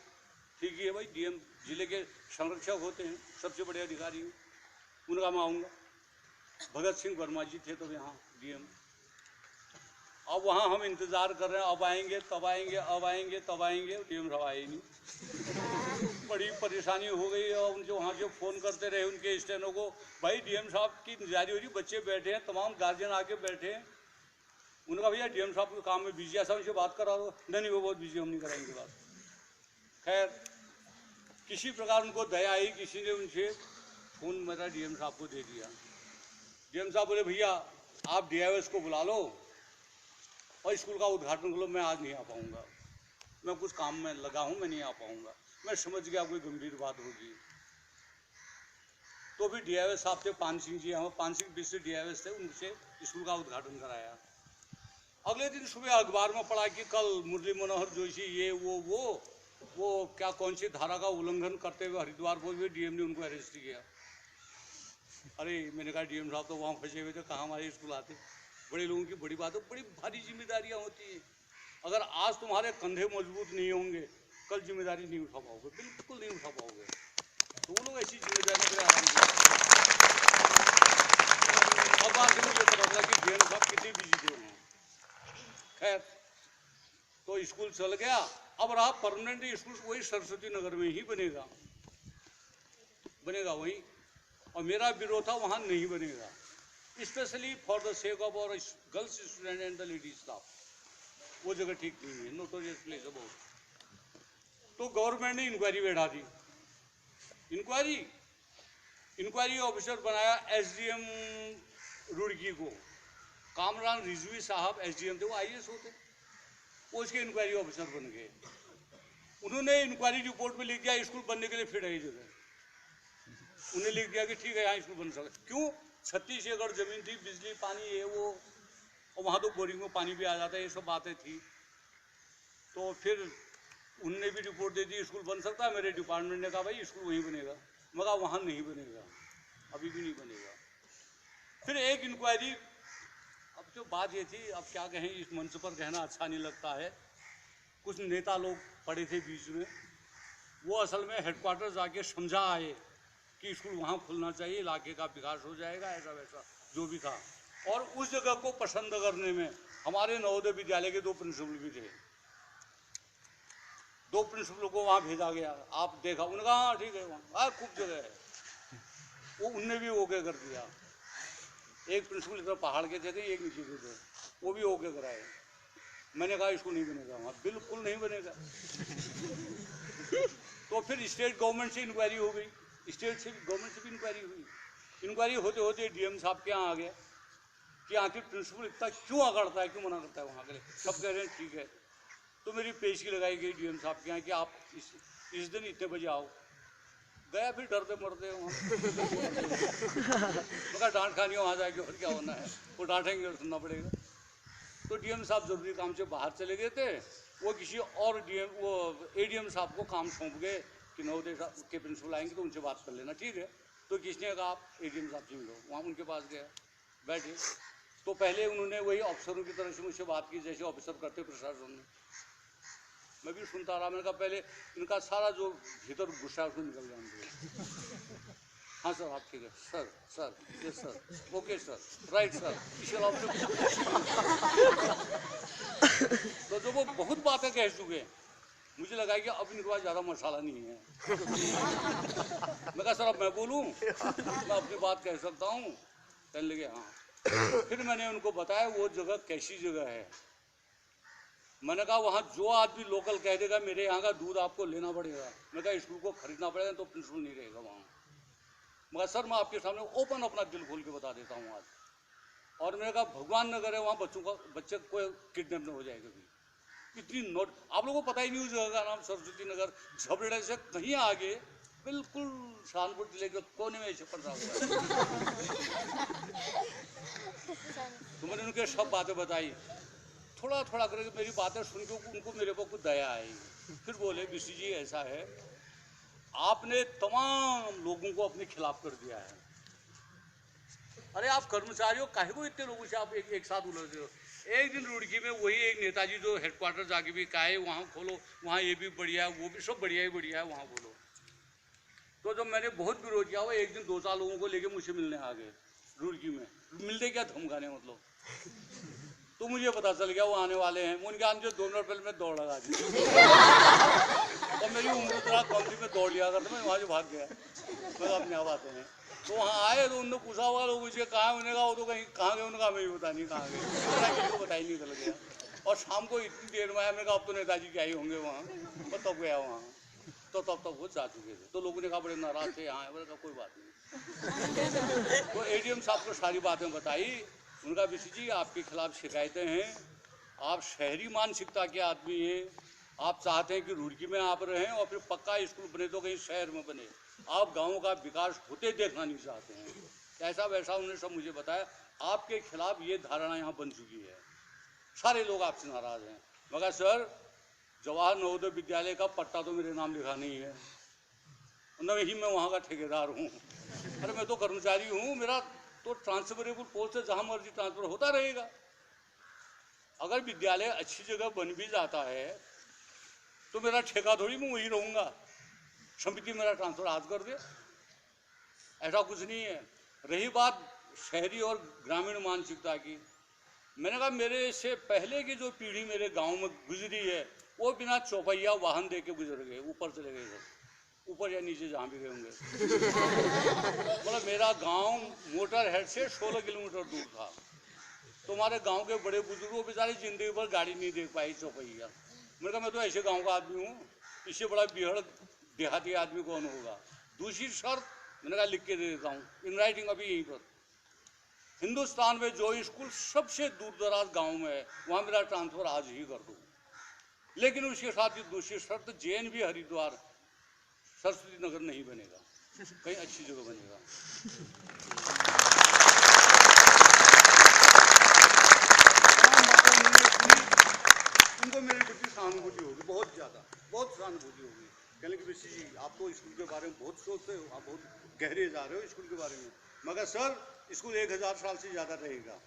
ठीक ही है भाई, डीएम जिले के संरक्षक होते हैं, सबसे बड़े अधिकारी, उनका मैं आऊँगा। भगत सिंह वर्मा जी थे तो यहाँ डीएम। अब वहाँ हम इंतज़ार कर रहे हैं, अब आएंगे तब आएंगे, अब आएंगे तब आएंगे, डीएम साहब आए नहीं। बड़ी परेशानी हो गई। और उनसे वहाँ से फ़ोन करते रहे उनके स्टेनो को, भाई डीएम साहब की इंतजारी हो रही, बच्चे बैठे हैं, तमाम गार्जियन आके बैठे हैं। उनका भैया डीएम साहब के काम में बिजी है, सब उनसे बात करा दो। नहीं वो बहुत बिजी, हम नहीं कराएंगे बात। खैर किसी प्रकार उनको दया आई, किसी ने उनसे फ़ोन मेरा डीएम साहब को दे दिया। डीएम साहब बोले भैया आप डीआईएस को बुला लो और स्कूल का उद्घाटन कर लो, मैं आज नहीं आ पाऊँगा, मैं कुछ काम में लगा हूँ, मैं नहीं आ पाऊँगा। मैं समझ गया कोई गंभीर बात होगी। तो भी डीआईएस साहब थे पान सिंह जी, हमें पान सिंह डिस्ट्रिक्ट डीआईएस थे, उनसे स्कूल का उद्घाटन कराया। अगले दिन सुबह अखबार में पढ़ा कि कल मुरली मनोहर जोशी ये वो क्या कौन सी धारा का उल्लंघन करते हुए हरिद्वार पहुंचे हुए, डीएम ने उनको अरेस्ट किया। अरे मैंने कहा डीएम साहब तो वहाँ फंसे हुए थे, कहाँ हमारे स्कूल आते। बड़े लोगों की बड़ी बात है, बड़ी भारी जिम्मेदारियाँ होती हैं। अगर आज तुम्हारे कंधे मजबूत नहीं होंगे, कल जिम्मेदारी नहीं उठा पाओगे, बिल्कुल नहीं उठा पाओगे। तो वो लोग ऐसी जिम्मेदारी के लिए आराम किया। अब बात मुझे पता चला कि डीएम साहब कितने बिजी थे वहाँ। खैर तो स्कूल चल गया। अब रहा परमानेंट स्कूल वही सरस्वती नगर में ही बनेगा वहीं, और मेरा विरोध था वहाँ नहीं बनेगा, specially for the sake of और girls student and the ladies staff. वो जगह ठीक नहीं है, नोटोरियस प्लेस है बहुत। तो गवर्नमेंट ने इंक्वायरी बैठा दी। इंक्वायरी ऑफिसर बनाया एसडीएम रुड़की को। कामरान रिजवी साहब एसडीएम थे, वो आईएएस होते, वो उसके इंक्वायरी ऑफिसर बन गए। उन्होंने इंक्वायरी रिपोर्ट में लिख दिया स्कूल बनने के लिए फिट है ये जगह। उन्हें लिख दिया कि ठीक है यहाँ स्कूल बन सकता। क्यों? 36 एकड़ जमीन थी, बिजली पानी ये वो, और वहाँ तो बोरिंग में पानी भी आ जाता है, ये सब बातें थी। तो फिर उनने भी रिपोर्ट दे दी स्कूल बन सकता है। मेरे डिपार्टमेंट ने कहा भाई स्कूल वहीं बनेगा। मैं कहा वहाँ नहीं बनेगा, अभी भी नहीं बनेगा। फिर एक इंक्वायरी, अब जो बात ये थी, अब क्या कहें, इस मंच पर कहना अच्छा नहीं लगता है। कुछ नेता लोग पड़े थे बीच में, वो असल में हेडक्वार्टर जाके समझा आए कि स्कूल वहाँ खुलना चाहिए, इलाके का विकास हो जाएगा, ऐसा वैसा जो भी था। और उस जगह को पसंद करने में हमारे नवोदय विद्यालय के 2 प्रिंसिपल भी थे। 2 प्रिंसिपलों को वहाँ भेजा गया। आप देखा, उन्होंने कहा हाँ ठीक है, वहाँ खूब जगह है, वो उनने भी ओके कर दिया। एक प्रिंसिपल इधर पहाड़ के थे, एक नीचे के थे, वो भी ओके कराए। मैंने कहा स्कूल नहीं बनेगा वहाँ, बिल्कुल नहीं बनेगा। तो फिर स्टेट गवर्नमेंट से इंक्वायरी हो गई, स्टेट से गवर्नमेंट से भी इंक्वायरी हुई। इंक्वायरी होते होते डीएम साहब के यहाँ आ गया कि आखिर प्रिंसिपल इतना क्यों अकड़ता है, क्यों मना करता है वहाँ के लिए। सब कह रहे हैं ठीक है। तो मेरी पेशगी लगाई गई डीएम साहब के यहाँ कि आप इस दिन इतने बजे आओ। गया, फिर डरते मरते वहाँ। मगर डांट खानी वहाँ जाके, और क्या होना है, वो डांटेंगे और सुनना पड़ेगा। तो डीएम साहब जरूरी काम से बाहर चले गए थे। वो किसी और वो एडीएम साहब को काम सौंप गए कि नवोदय के प्रिंसिपल आएंगे तो उनसे बात कर लेना, ठीक है। तो किसने कहा आप एडीएम साहब से मिलो। वहाँ उनके पास गया, बैठे। तो पहले उन्होंने वही अफसरों की तरफ से मुझसे बात की जैसे ऑफिसर करते प्रशासन में। मैं भी सुनता रहा। मैंने कहा पहले इनका सारा जो भीतर गुस्सा है उसको निकल जाना चाहिए। हाँ सर आप ठीक है, sir sir yes sir, okay sir, right sir, इसके अलावा तो जो वो बहुत बातें कह चुके, मुझे लगा कि अब इनके पास ज़्यादा मसाला नहीं है। मैं कहा सर अब मैं बोलूँ, मैं अपनी बात कह सकता हूँ। कहने लगे हाँ। फिर मैंने उनको बताया वो जगह कैसी जगह है। मैंने कहा वहाँ जो आदमी लोकल कह देगा मेरे यहाँ का दूध आपको लेना पड़ेगा, मैं कहा स्कूल को खरीदना पड़ेगा, तो प्रिंसिपल नहीं रहेगा वहाँ। मगर सर मैं आपके सामने ओपन अपना दिल खोल के बता देता हूँ आज। और मैंने कहा भगवान न करे वहाँ बच्चे को किडनैप न हो जाए कभी। इतनी नोट, आप लोगों को पता ही नहीं उस जगह का नाम सरस्वती नगर, झबड़े से कहीं आगे बिल्कुल शानपुर जिले के कोने में छप्पर हुआ है। तो मैंने उनके सब बातें बताई। थोड़ा थोड़ा करके मेरी बातें सुन के उनको मेरे को कुछ दया आई। फिर बोले बीसी जी ऐसा है, आपने तमाम लोगों को अपने खिलाफ कर दिया है। अरे आप कर्मचारियों काहे को इतने लोगों से आप एक साथ उलझ रहे हो। एक दिन रुड़की में वही एक नेताजी जो हेडक्वार्टर जाके भी कहा है वहाँ खोलो, वहाँ ये भी बढ़िया है, वो भी सब बढ़िया ही बढ़िया है, वहाँ बोलो। तो जब मैंने बहुत विरोध किया, वो एक दिन 2-4 लोगों को लेके मुझसे मिलने आ गए रुड़की में। मिलते क्या, धमकाने मतलब। तो मुझे पता चल गया वो आने वाले हैं। उनके आने जो 2 मिनट पहले मैं दौड़ लगा दी। और मेरी उम्र थोड़ा कम थी, मैं दौड़ लिया करता, मैं वहाँ से भाग गया। मैं अपने आप आते हैं। तो वहाँ आए तो उन्होंने पूछा हुआ लोग मुझे कहाँ, उन्होंने कहा वो तो कहीं कहाँ गए, उन्होंने कहा मैं भी पता नहीं कहाँ गए, किसी को पता ही नहीं चल गया। और शाम को इतनी देर में आया, मैंने कहा अब तो नेताजी क्या ही होंगे वहाँ। और तब गया वहाँ, तो तब तक वो जा चुके थे। तो लोगों ने कहा बड़े नाराज थे यहाँ। मैंने कहा कोई बात नहीं। तो एडीएम साहब को सारी बातें बताई। उनका बीसी जी आपके खिलाफ शिकायतें हैं, आप शहरी मानसिकता के आदमी हैं, आप चाहते हैं कि रुड़की में आप रहें और फिर पक्का स्कूल बने तो कहीं शहर में बने, आप गाँव का विकास होते देखना नहीं चाहते हैं, ऐसा वैसा उन्होंने सब मुझे बताया। आपके खिलाफ ये धारणा यहाँ बन चुकी है, सारे लोग आपसे नाराज हैं। मगर सर जवाहर नवोदय विद्यालय का पट्टा तो मेरे नाम लिखा नहीं है, न ही मैं वहाँ का ठेकेदार हूँ। अरे मैं तो कर्मचारी हूँ, मेरा तो ट्रांसफरेबल पोस्ट से जहाँ मर्जी ट्रांसफर होता रहेगा। अगर विद्यालय अच्छी जगह बन भी जाता है तो मेरा ठेका थोड़ी मैं वहीं रहूँगा, समिति मेरा ट्रांसफर आज कर दे, ऐसा कुछ नहीं है। रही बात शहरी और ग्रामीण मानसिकता की, मैंने कहा मेरे से पहले की जो पीढ़ी मेरे गांव में गुजरी है वो बिना चौपहिया वाहन दे के गुजर गए, ऊपर चले गए, ऊपर या नीचे जहाँ भी गए होंगे। मतलब मेरा गांव मोटर हेड से 16 किलोमीटर दूर था। तो हमारे गांव के बड़े बुजुर्गों बेचारे जिंदगी भर गाड़ी नहीं देख पाई चौपहिया। मैंने कहा मैं तो ऐसे गांव का आदमी हूँ, इससे बड़ा बिहड़ देहाती आदमी कौन होगा। दूसरी शर्त मैंने कहा लिख के दे देता हूँ इन राइटिंग अभी यहीं पर, हिंदुस्तान में जो स्कूल सबसे दूर दराज गाँव में है वहाँ मेरा ट्रांसफर आज ही कर दूँ। लेकिन उसके साथ ही दूसरी शर्त, JNV हरिद्वार सरस्वती नगर नहीं बनेगा। कहीं अच्छी जगह बनेगा। उनको मेरे प्रति सहानुभूति होगी, बहुत ज़्यादा, बहुत सहानुभूति होगी। कहने कि ऋषि जी आप तो स्कूल के बारे में बहुत सोचते हो, आप बहुत गहरे जा रहे हो स्कूल के बारे में। मगर सर स्कूल 1000 साल से ज़्यादा रहेगा,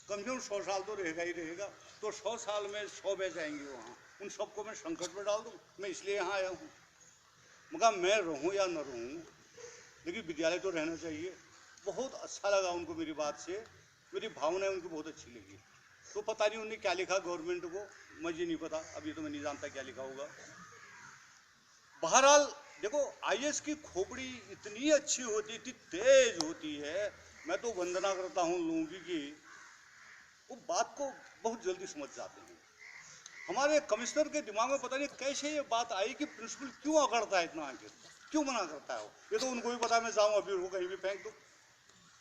कम से कम 100 साल तो रहेगा ही रहेगा। तो 100 साल में 100 बैच आएंगे वहाँ, उन सबको मैं संकट में डाल दूँ? मैं इसलिए यहाँ आया हूँ। मगर मैं रहूँ या न रहूँ, लेकिन विद्यालय तो रहना चाहिए। बहुत अच्छा लगा उनको मेरी बात से, मेरी भावनाएं उनको बहुत अच्छी लगी। तो पता नहीं उन्होंने क्या लिखा गवर्नमेंट को, मुझे नहीं पता, अभी तो मैं नहीं जानता क्या लिखा होगा। बहरहाल देखो, आईएएस की खोपड़ी इतनी अच्छी होती, इतनी तेज होती है, मैं तो वंदना करता हूँ लोगों की वो बात को बहुत जल्दी समझ जाते हैं। हमारे कमिश्नर के दिमाग में पता नहीं कैसे ये बात आई कि प्रिंसिपल क्यों अकड़ता है इतना, आखिर क्यों मना करता है वो। ये तो उनको भी पता मैं जाऊँ अभी वो कहीं भी फेंक दूँ,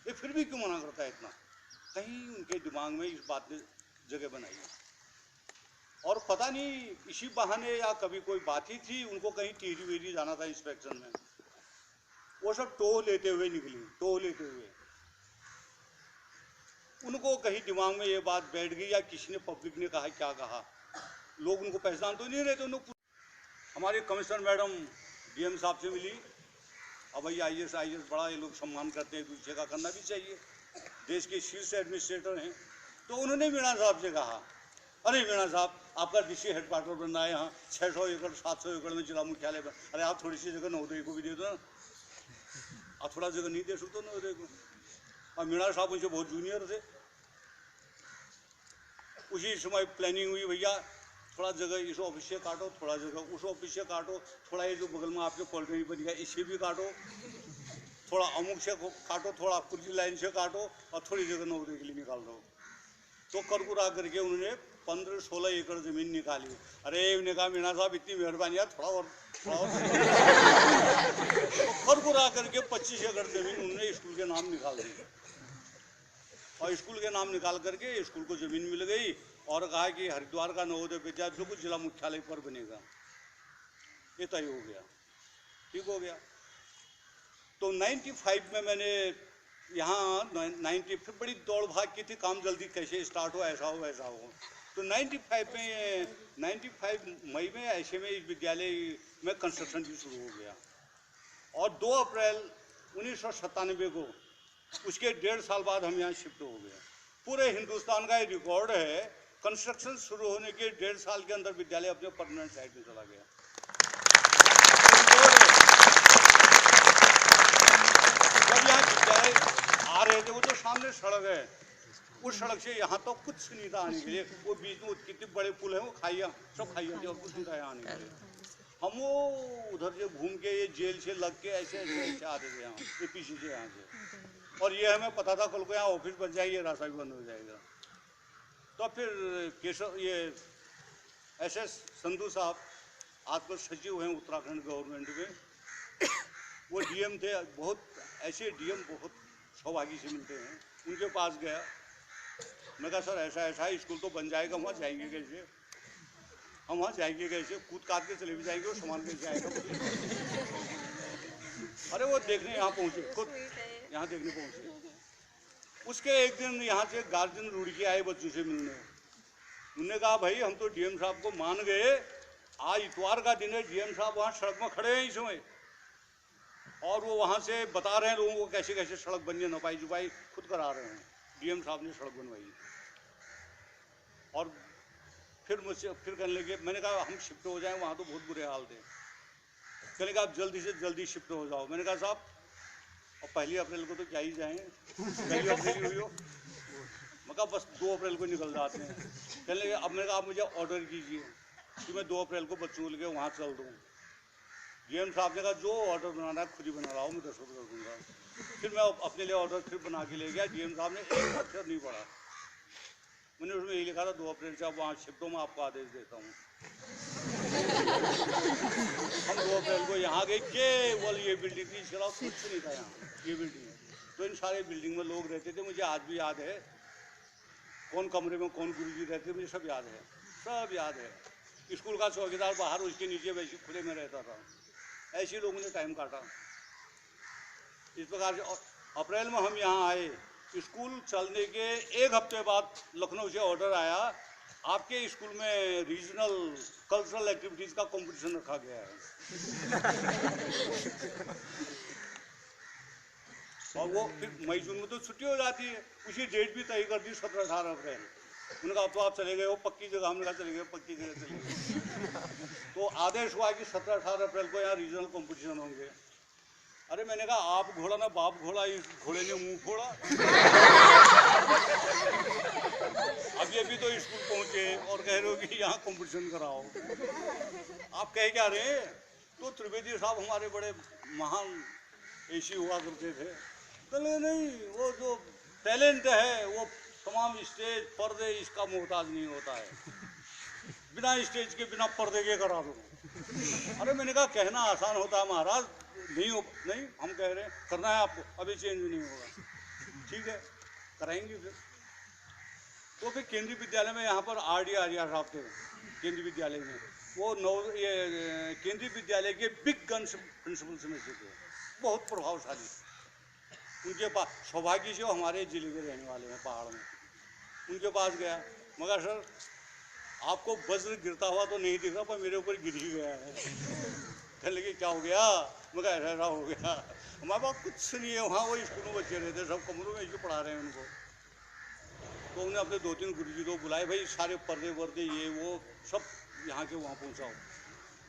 ये फिर भी क्यों मना करता है इतना। कहीं उनके दिमाग में इस बात ने जगह बनाई है। और पता नहीं इसी बहाने या कभी कोई बात ही थी, उनको कहीं टिहरी विहरी जाना था इंस्पेक्शन में, वो सब टोह लेते हुए निकली, टोह लेते हुए। उनको कहीं दिमाग में ये बात बैठ गई या किसी ने पब्लिक ने कहा क्या कहा, लोग उनको पहचान तो नहीं रहे थे। उनको हमारे कमिश्नर मैडम डीएम साहब से मिली। अब भाई आईएएस बड़ा ये लोग सम्मान करते हैं, दूसरे का करना भी चाहिए, देश के शीर्ष एडमिनिस्ट्रेटर हैं। तो उन्होंने मीणा साहब से कहा, अरे मीणा साहब आपका डीसी हेडक्वार्टर बनना है यहाँ, 600 एकड़ 700 एकड़ में जिला मुख्यालय बन, अरे आप थोड़ी सी जगह नवोदय को भी दे दो ना, आप थोड़ा जगह नहीं दे सकते नवोदय को। और मीणा साहब मुझे बहुत जूनियर थे। उसी समय प्लानिंग हुई, भैया थोड़ा जगह इस ऑफिस से काटो, थोड़ा जगह उस ऑफिस से काटो, थोड़ा ये जो बगल में आपके पॉलिटेक्निक बन गया इसे भी काटो, थोड़ा अमुक से काटो, थोड़ा पुर्जी लाइन से काटो और थोड़ी जगह नौकरी के लिए निकाल दो। तो करकुरा करके उन्होंने 15-16 एकड़ जमीन निकाली। अरे उन्होंने कहा मीणा साहब इतनी मेहरबानी है, थोड़ा और तो करकुरा करके 25 एकड़ जमीन उन्होंने स्कूल के नाम निकाल दी। और स्कूल के नाम निकाल करके स्कूल को जमीन मिल गई और कहा कि हरिद्वार का नवोदय विद्यालय बिल्कुल जिला मुख्यालय पर बनेगा। ये तय हो गया, ठीक हो गया। तो 95 में मैंने यहाँ 90 फिर बड़ी दौड़ भाग की थी, काम जल्दी कैसे स्टार्ट हो, ऐसा हो वैसा हो। तो 95 मई में ऐसे में इस विद्यालय में कंस्ट्रक्शन भी शुरू हो गया। और 2 अप्रैल 1997 को उसके 1.5 साल बाद हम यहाँ शिफ्ट हो गए। पूरे हिंदुस्तान का ये रिकॉर्ड है, कंस्ट्रक्शन शुरू होने के 1.5 साल के अंदर विद्यालय अपने परमानेंट साइट में चला गया। जब यहाँ विद्यालय आ रहे थे, वो तो सामने सड़क है, उस सड़क से यहाँ तो कुछ नहीं था आने के लिए। वो बीच में कितने बड़े पुल है, वो खाइया सब खाइया थी और कुछ नहीं था यहाँ आने के लिए। हम वो उधर से घूम के ये जेल से लग के ऐसे आते थे यहाँ, ये पीछे से यहाँ से। और ये हमें पता था कल को यहाँ ऑफिस बन जाएगी, रास्ता भी बंद हो जाएगा। तो फिर केशव ये SS संधू साहब आजकल सचिव हैं उत्तराखंड गवर्नमेंट में, वो डीएम थे। बहुत ऐसे डीएम बहुत सौभाग्य से मिलते हैं। उनके पास गया, मैं कहा सर ऐसा ऐसा स्कूल तो बन जाएगा, वहाँ जाएंगे कैसे, हम वहाँ जाएंगे कैसे, कूद काट के चले भी जाएंगे, वो सामान कैसे आएगा। अरे वो देखने यहाँ पहुँचे, खुद यहाँ देखने पहुँचे। उसके एक दिन यहाँ से गार्जियन रुड़ के आए बच्चों से मिलने। उन्होंने कहा भाई हम तो डीएम साहब को मान गए, आज इतवार का दिन है, डीएम साहब वहाँ सड़क में खड़े हैं इस समय, और वो वहाँ से बता रहे हैं लोगों को कैसे कैसे सड़क बनी है, नपाई जुपाई खुद करा रहे हैं। डीएम साहब ने सड़क बनवाई। और फिर मुझसे फिर कहने लगे, मैंने कहा हम शिफ्ट हो जाएं, वहाँ तो बहुत बुरे हाल थे। कहने कहा आप जल्दी से जल्दी शिफ्ट हो जाओ। मैंने कहा साहब और 1 अप्रैल को तो क्या ही जाएँ, 1 अप्रैल हुई हो, मैं कहा बस 2 अप्रैल को निकल जाते हैं। कहने लगे अब मैंने कहा आप मुझे ऑर्डर कीजिए कि मैं 2 अप्रैल को बच्चों को लेकर वहाँ चल दूँ। डीएम साहब ने कहा जो ऑर्डर बनाना है खुद ही बना रहा हूँ, मैं 10 रुपये कर दूँगा। फिर मैं अपने लिए ऑर्डर फिर बना के ले गया। डीएम साहब ने एक अक्षर नहीं पढ़ा, मैंने उसमें यही लिखा था 2 अप्रैल से आप वहाँ शिफ्ट हो, मैं आपको आदेश देता हूँ। हम 2 अप्रैल को यहाँ गए, केवल ये बिल्डिंग थी, इसके अलावा कुछ नहीं था यहाँ, ये बिल्डिंग। तो इन सारे बिल्डिंग में लोग रहते थे, मुझे आज भी याद है कौन कमरे में कौन गुरुजी रहते, मुझे सब याद है, सब याद है। स्कूल का चौकीदार बाहर उसके नीचे वैसे खुले में रहता था। ऐसे लोगों ने टाइम काटा। इस प्रकार से अप्रैल में हम यहाँ आए, स्कूल चलने के 1 हफ्ते बाद लखनऊ से ऑर्डर आया, आपके स्कूल में रीजनल कल्चरल एक्टिविटीज़ का कंपटीशन रखा गया है। और वो फिर मई जून में तो छुट्टी हो जाती है, उसी डेट भी तय कर दी 17-18 अप्रैल। उन्होंने कहा अब तो आप चले गए हो पक्की जगह, हमने कहा चले गए पक्की जगह चले गए। तो आदेश हुआ कि 17-18 अप्रैल को यहाँ रीजनल कंपटीशन होंगे। अरे मैंने कहा आप घोड़ा ना बाप घोड़ा, इस घोड़े ने मुंह फोड़ा। अभी तो स्कूल पहुंचे और कह रहे हो कि यहाँ कंपटीशन कराओ। आप कह क्या रहे हैं? तो त्रिवेदी साहब हमारे बड़े महान एसी हुआ करते थे। चले नहीं, वो जो टैलेंट है वो तमाम स्टेज पर्दे इसका मोहताज नहीं होता है, बिना स्टेज के बिना पर्दे के करा दो। अरे मैंने कहा कहना आसान होता है महाराज, नहीं हम कह रहे हैं करना है आपको, अभी चेंज नहीं होगा। ठीक है कराएंगे फिर। तो फिर केंद्रीय विद्यालय में यहाँ पर आर साहब थे केंद्रीय विद्यालय में, वो केंद्रीय विद्यालय के बिग गन्स प्रिंसिपल्स में से थे, बहुत प्रभावशाली। उनके पास सौभाग्य से हमारे जिले के रहने वाले हैं पहाड़ में, उनके पास गया, मगर सर आपको वज्र गिरता हुआ तो नहीं दिख रहा पर मेरे ऊपर गिर ही गया है। कहने लगे क्या हो गया? मगर ऐसा हो गया, हमारे पास कुछ नहीं है। वहाँ वो स्कूल में बच्चे रहते, सब कमरों में जो पढ़ा रहे हैं उनको। तो उन्हें अपने 2-3 गुरुजी को बुलाए, भाई सारे पर्दे वर्दे ये वो सब यहाँ के वहाँ पहुँचाओ,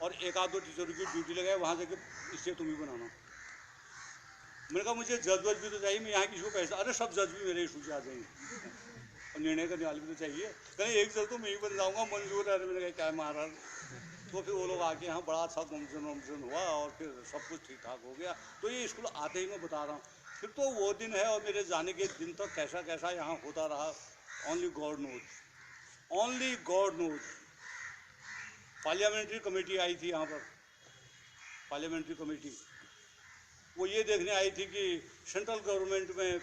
और 1-2 टीचरों की ड्यूटी लगाए, वहाँ जाके इससे तुम ही बनाना। मैंने कहा मुझे जज वज भी तो चाहिए, मैं यहाँ किसी को पैसा, अरे सब जज भी मेरे स्कूल से आ जाएंगे और निर्णय करने वाले भी तो चाहिए। कहीं एक जज तो मैं ही बन जाऊँगा, मंजूर है। मैंने कहा क्या है महाराज। तो फिर वो लोग आके यहाँ बड़ा अच्छा कॉम्पिटिशन हुआ और फिर सब कुछ ठीक ठाक हो गया। तो ये स्कूल आते ही मैं बता रहा हूँ, फिर तो वो दिन है और मेरे जाने के दिन तक कैसा कैसा यहाँ होता रहा, only God knows, only God knows. Parliamentary committee आई थी यहाँ पर, पार्लियामेंट्री कमेटी, वो ये देखने आई थी कि सेंट्रल गवर्नमेंट में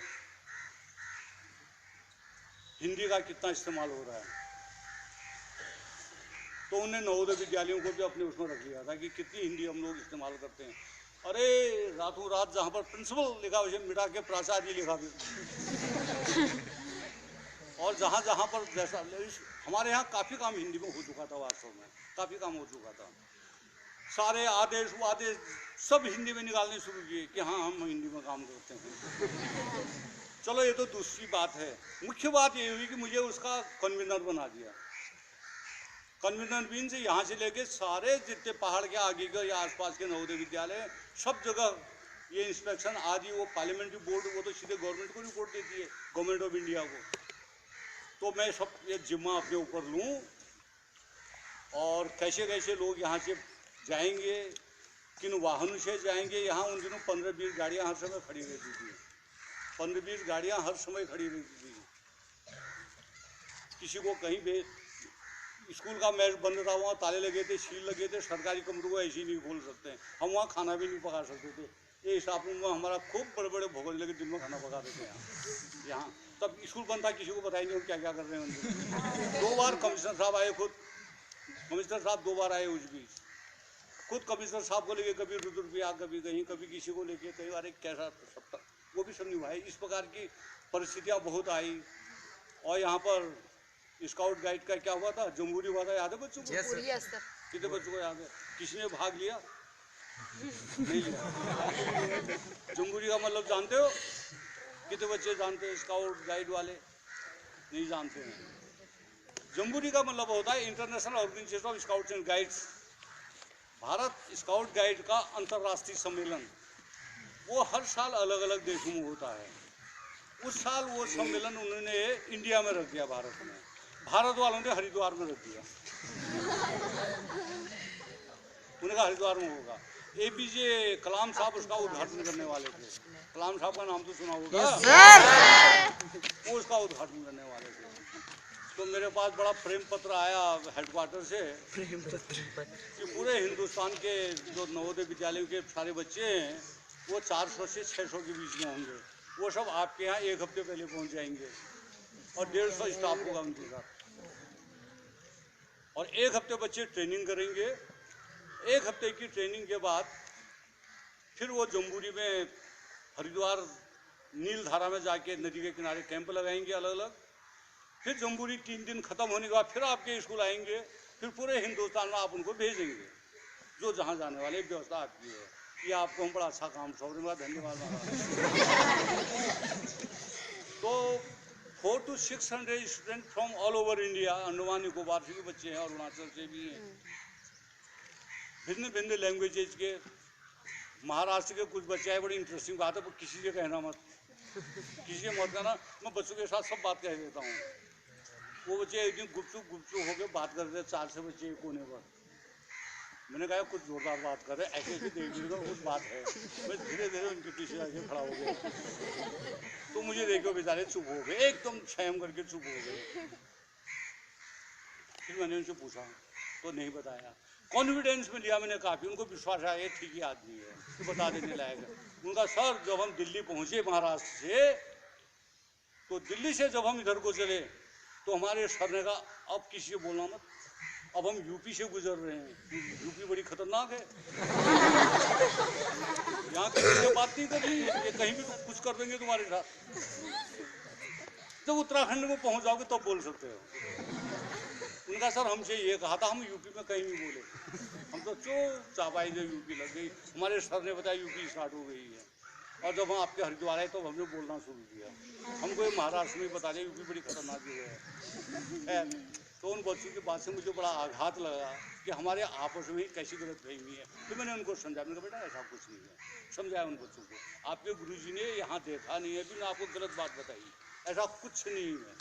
हिंदी का कितना इस्तेमाल हो रहा है। तो उन्हें नवोदय विद्यालयों को भी अपने उसमें रख लिया था कि कितनी हिंदी हम लोग इस्तेमाल करते हैं। अरे रातों रात जहाँ पर प्रिंसिपल लिखा उसे मिटा के प्राचार्य लिखा भी। और जहाँ जहाँ पर जैसा, हमारे यहाँ काफ़ी काम हिंदी में हो चुका था, वास्तव में काफ़ी काम हो चुका था। सारे आदेश वादेश सब हिंदी में निकालने शुरू किए कि हाँ हम हिंदी में काम करते हैं। चलो ये तो दूसरी बात है। मुख्य बात ये हुई कि मुझे उसका कन्वीनर बना दिया। कन्वीनर बीन से यहाँ से लेके सारे जितने पहाड़ के आगे के या आसपास के नवोदय विद्यालय सब जगह ये इंस्पेक्शन आदि, वो पार्लियामेंट्री बोर्ड वो तो सीधे गवर्नमेंट को रिपोर्ट देती है, गवर्नमेंट ऑफ इंडिया को। तो मैं सब ये जिम्मा अपने ऊपर लूँ और कैसे कैसे लोग यहाँ से जाएंगे, किन वाहनों से जाएंगे। यहाँ उन दिनों 15-20 गाड़ियाँ हर समय खड़ी रहती थी, 15-20 गाड़ियाँ हर समय खड़ी रहती थी। किसी को कहीं भी स्कूल का मैच बंद था, वहाँ ताले लगे थे, सील लगे थे, सरकारी कमरों को ऐसे ही नहीं खोल सकते हैं। हम वहाँ खाना भी नहीं पका सकते थे। ये हिसाब में हमारा खूब बड़े बड़े भोगल लगे दिन में खाना पकाते थे यहाँ। तब स्कूल बंद था, किसी को बताएंगे हम क्या क्या कर रहे हैं। 2 बार कमिश्नर साहब आए, खुद कमिश्नर साहब 2 बार आए उस बीच, खुद कमिश्नर साहब को लेके, कभी रुद्रप्रयाग, कभी कहीं, कभी किसी को लेके, कई बार कैसा सब वो भी सब निभाए। इस प्रकार की परिस्थितियाँ बहुत आई। और यहाँ पर स्काउट गाइड का क्या हुआ था, जमहूरी हुआ था, याद है बच्चों को? कितने बच्चों को याद है? किसी ने भाग लिया? नहीं लिया। जमहूरी का मतलब जानते हो? कितने बच्चे जानते हैं? स्काउट गाइड वाले नहीं जानते हैं। जमहूरी का मतलब होता है international organisation of scouts and guides. Bharat scout guide का अंतर्राष्ट्रीय सम्मेलन, वो हर साल अलग अलग देशों में होता है। उस साल वो सम्मेलन उन्होंने इंडिया में रख दिया, भारत में। भारत वालों ने हरिद्वार में रख दिया। उन्होंने कहा हरिद्वार में होगा। APJ कलाम साहब उसका उद्घाटन करने वाले थे। कलाम साहब का नाम तो सुना होगा। वो उसका उद्घाटन करने वाले थे। तो मेरे पास बड़ा प्रेम पत्र आया हेडक्वार्टर से कि पूरे हिंदुस्तान के जो नवोदय विद्यालयों के सारे बच्चे हैं वो 400 से 600 के बीच में होंगे। वो सब आपके यहाँ 1 हफ्ते पहले पहुँच जाएंगे और 150 स्टाफ होगा उनके साथ। और 1 हफ्ते बच्चे ट्रेनिंग करेंगे। 1 हफ्ते की ट्रेनिंग के बाद फिर वो जम्बूरी में हरिद्वार नील धारा में जाके नदी के किनारे कैंप लगाएंगे अलग अलग। फिर जम्बूरी 3 दिन खत्म होने के बाद फिर आपके स्कूल आएंगे, फिर पूरे हिंदुस्तान में आप उनको भेजेंगे, जो जहाँ जाने वाले व्यवस्था आपकी है। ये आपको हम बड़ा अच्छा काम सौंप, धन्यवाद। तो 400 to 600 student from all over India, Andaman Nicobar से भी बच्चे हैं, अरुणाचल से भी हैं, भिन्न भिन्न लैंग्वेजेज के, महाराष्ट्र के कुछ बच्चे हैं। बड़ी इंटरेस्टिंग बात है, पर किसी से कहना मत, किसी से मत कहना, मैं बच्चों के साथ सब बात कह देता हूँ। वो बच्चे एक दिन गुपचुप होकर बात कर रहे थे, 4 से बच्चे एक कोने पर। मैंने कहा कुछ जोरदार बात कर रहे, ऐसे ऐसे देख लीजिएगा कुछ बात है। मैं धीरे धीरे उनके पीछे आके खड़ा हो गया, तो मुझे देखो बेचारे चुप हो गए, एकदम छयम करके चुप हो गए। फिर मैंने उनसे पूछा तो नहीं बताया, कॉन्फिडेंस में लिया मैंने काफ़ी, उनको विश्वास आया ये ठीक ही आदमी है, तो बता देने लायक है। उनका सर जब हम दिल्ली पहुँचे महाराष्ट्र से, तो दिल्ली से जब हम इधर को चले तो हमारे सर ने कहा अब किसी से बोलना मत, अब हम यूपी से गुजर रहे हैं, यूपी बड़ी खतरनाक है, यहाँ किसी से बात नहीं करनी, ये कहीं भी कुछ कर देंगे तुम्हारे साथ। जब उत्तराखंड में पहुँच जाओगे तब बोल सकते हो। उनका सर हमसे ये कहा था हम यूपी में कहीं नहीं बोले, हम तो चुपचाप आए, जब यूपी लग गई हमारे सर ने बताया यूपी स्टार्ट हो गई है। और जब हम आपके हरिद्वार आए तो हमने बोलना शुरू किया, हमको महाराष्ट्र में बता दिया यूपी बड़ी खतरनाक जगह है। तो उन बच्चों की बात से मुझे बड़ा आघात लगा कि हमारे आपस में ही कैसी गलतफहमी है। तो मैंने उनको समझाया, मैंने कहा बेटा ऐसा कुछ नहीं है, समझाया उन बच्चों को, आपके गुरुजी ने यहाँ देखा नहीं है, भी ना आपको गलत बात बताई, ऐसा कुछ नहीं है।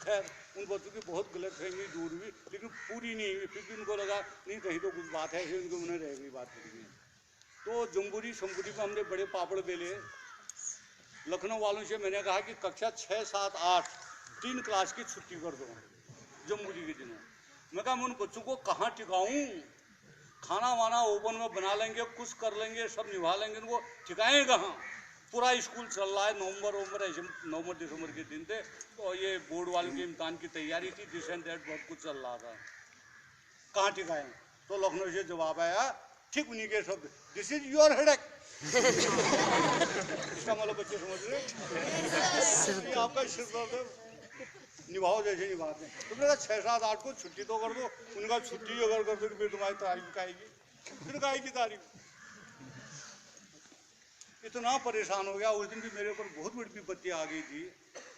खैर उन बच्चों की बहुत गलतफहमी दूर हुई, लेकिन पूरी नहीं हुई। फिर भी उनको लगा नहीं कहीं तो कुछ बात है, फिर उनको उन्हें रह गई बात करेंगे। तो जम्बूरी शंबूरी में हमने बड़े पापड़ बेले। लखनऊ वालों से मैंने कहा कि कक्षा 6, 7, 8 3 क्लास की छुट्टी कर दो जम्बूरी के दिनों। मैं कहा मैं उन बच्चों को कहाँ टिकाऊँ, खाना वाना ओवन में बना लेंगे, कुछ कर लेंगे, सब निभा लेंगे, उनको ठिकाएँ कहाँ। पूरा स्कूल चल रहा है, नवंबर ऐसे नवंबर दिसंबर के दिन थे, तो ये बोर्ड वालों के इम्तहान की तैयारी थी, दिस एंड दैट बहुत कुछ चल रहा था, कहाँ टिकाएँ। तो लखनऊ से जवाब आया ठीक उन्हीं के शब्द, दिस इज योर हेडेक। इसका मतलब बच्चे समझ रहे आपका सिर निभाओ जैसे निभाते हैं। तो मेरा 6, 7, 8 को छुट्टी तो कर दो। उनका छुट्टी अगर कर दो तो फिर तुम्हारी तारीफ आएगी, फिर गाएगी तारीफ। इतना परेशान हो गया उस दिन भी मेरे ऊपर बहुत बड़ी विपत्ति आ गई थी।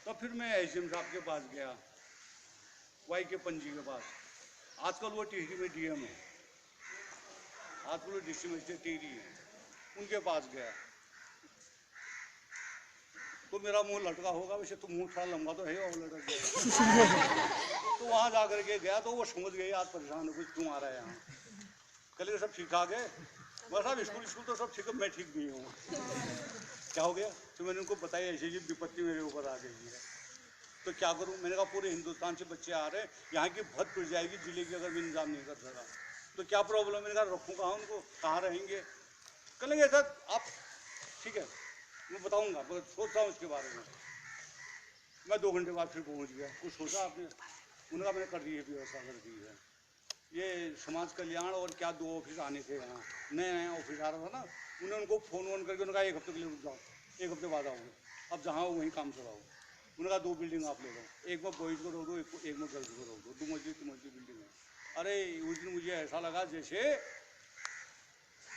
तो फिर मैं एसडीएम साहब के पास गया, वाई के पंजी के पास, आजकल वो टिहरी में डीएम है, आजकल वो डिस्ट्रिक्ट मजिस्ट्रेट टिहरी है, उनके पास गया। तो मेरा मुंह लटका होगा, वैसे तो मुंह थोड़ा लंबा तो है और लटक गया। तो वहाँ जा करके गया तो वो समझ गई आज परेशान हो कुछ क्यों आ रहा है यहाँ। कल सब ठीक ठाक है, बस अब स्कूल तो सब ठीक है, मैं ठीक नहीं हूँ। क्या हो गया? तो मैंने उनको बताया ऐसी जी विपत्ति मेरे ऊपर आ गई है, तो क्या करूँ। मैंने कहा पूरे हिंदुस्तान से बच्चे आ रहे हैं, यहाँ की भद पिट जाएगी जिले की अगर मैं इंतजाम नहीं कर सका तो क्या प्रॉब्लम है। मैंने कहा रखूँ कहाँ उनको, कहाँ रहेंगे। कहेंगे सर आप ठीक है मैं बताऊँगा, सोचता हूँ इसके बारे में। मैं 2 घंटे बाद फिर पहुँच गया। कुछ सोचा आपने? उन्होंने मैंने कर दी है, व्यवस्था कर दी है। ये समाज कल्याण और क्या 2 ऑफिस आने थे यहाँ, नया ऑफिस आ रहा था ना, उन्होंने उनको फ़ोन वोन करके उन्होंने कहा 1 हफ्ते के लिए रुक जाओ, 1 हफ्ते बाद आओगे, अब जहाँ हो वहीं काम चलाओ। उन्होंने कहा 2 बिल्डिंग आप ले लो, एक में बॉयज़ को रोक दो, एक में गर्ल्स को रोक दो, 2 मंजिल 3 मंजिल बिल्डिंग है। अरे उस दिन मुझे ऐसा लगा जैसे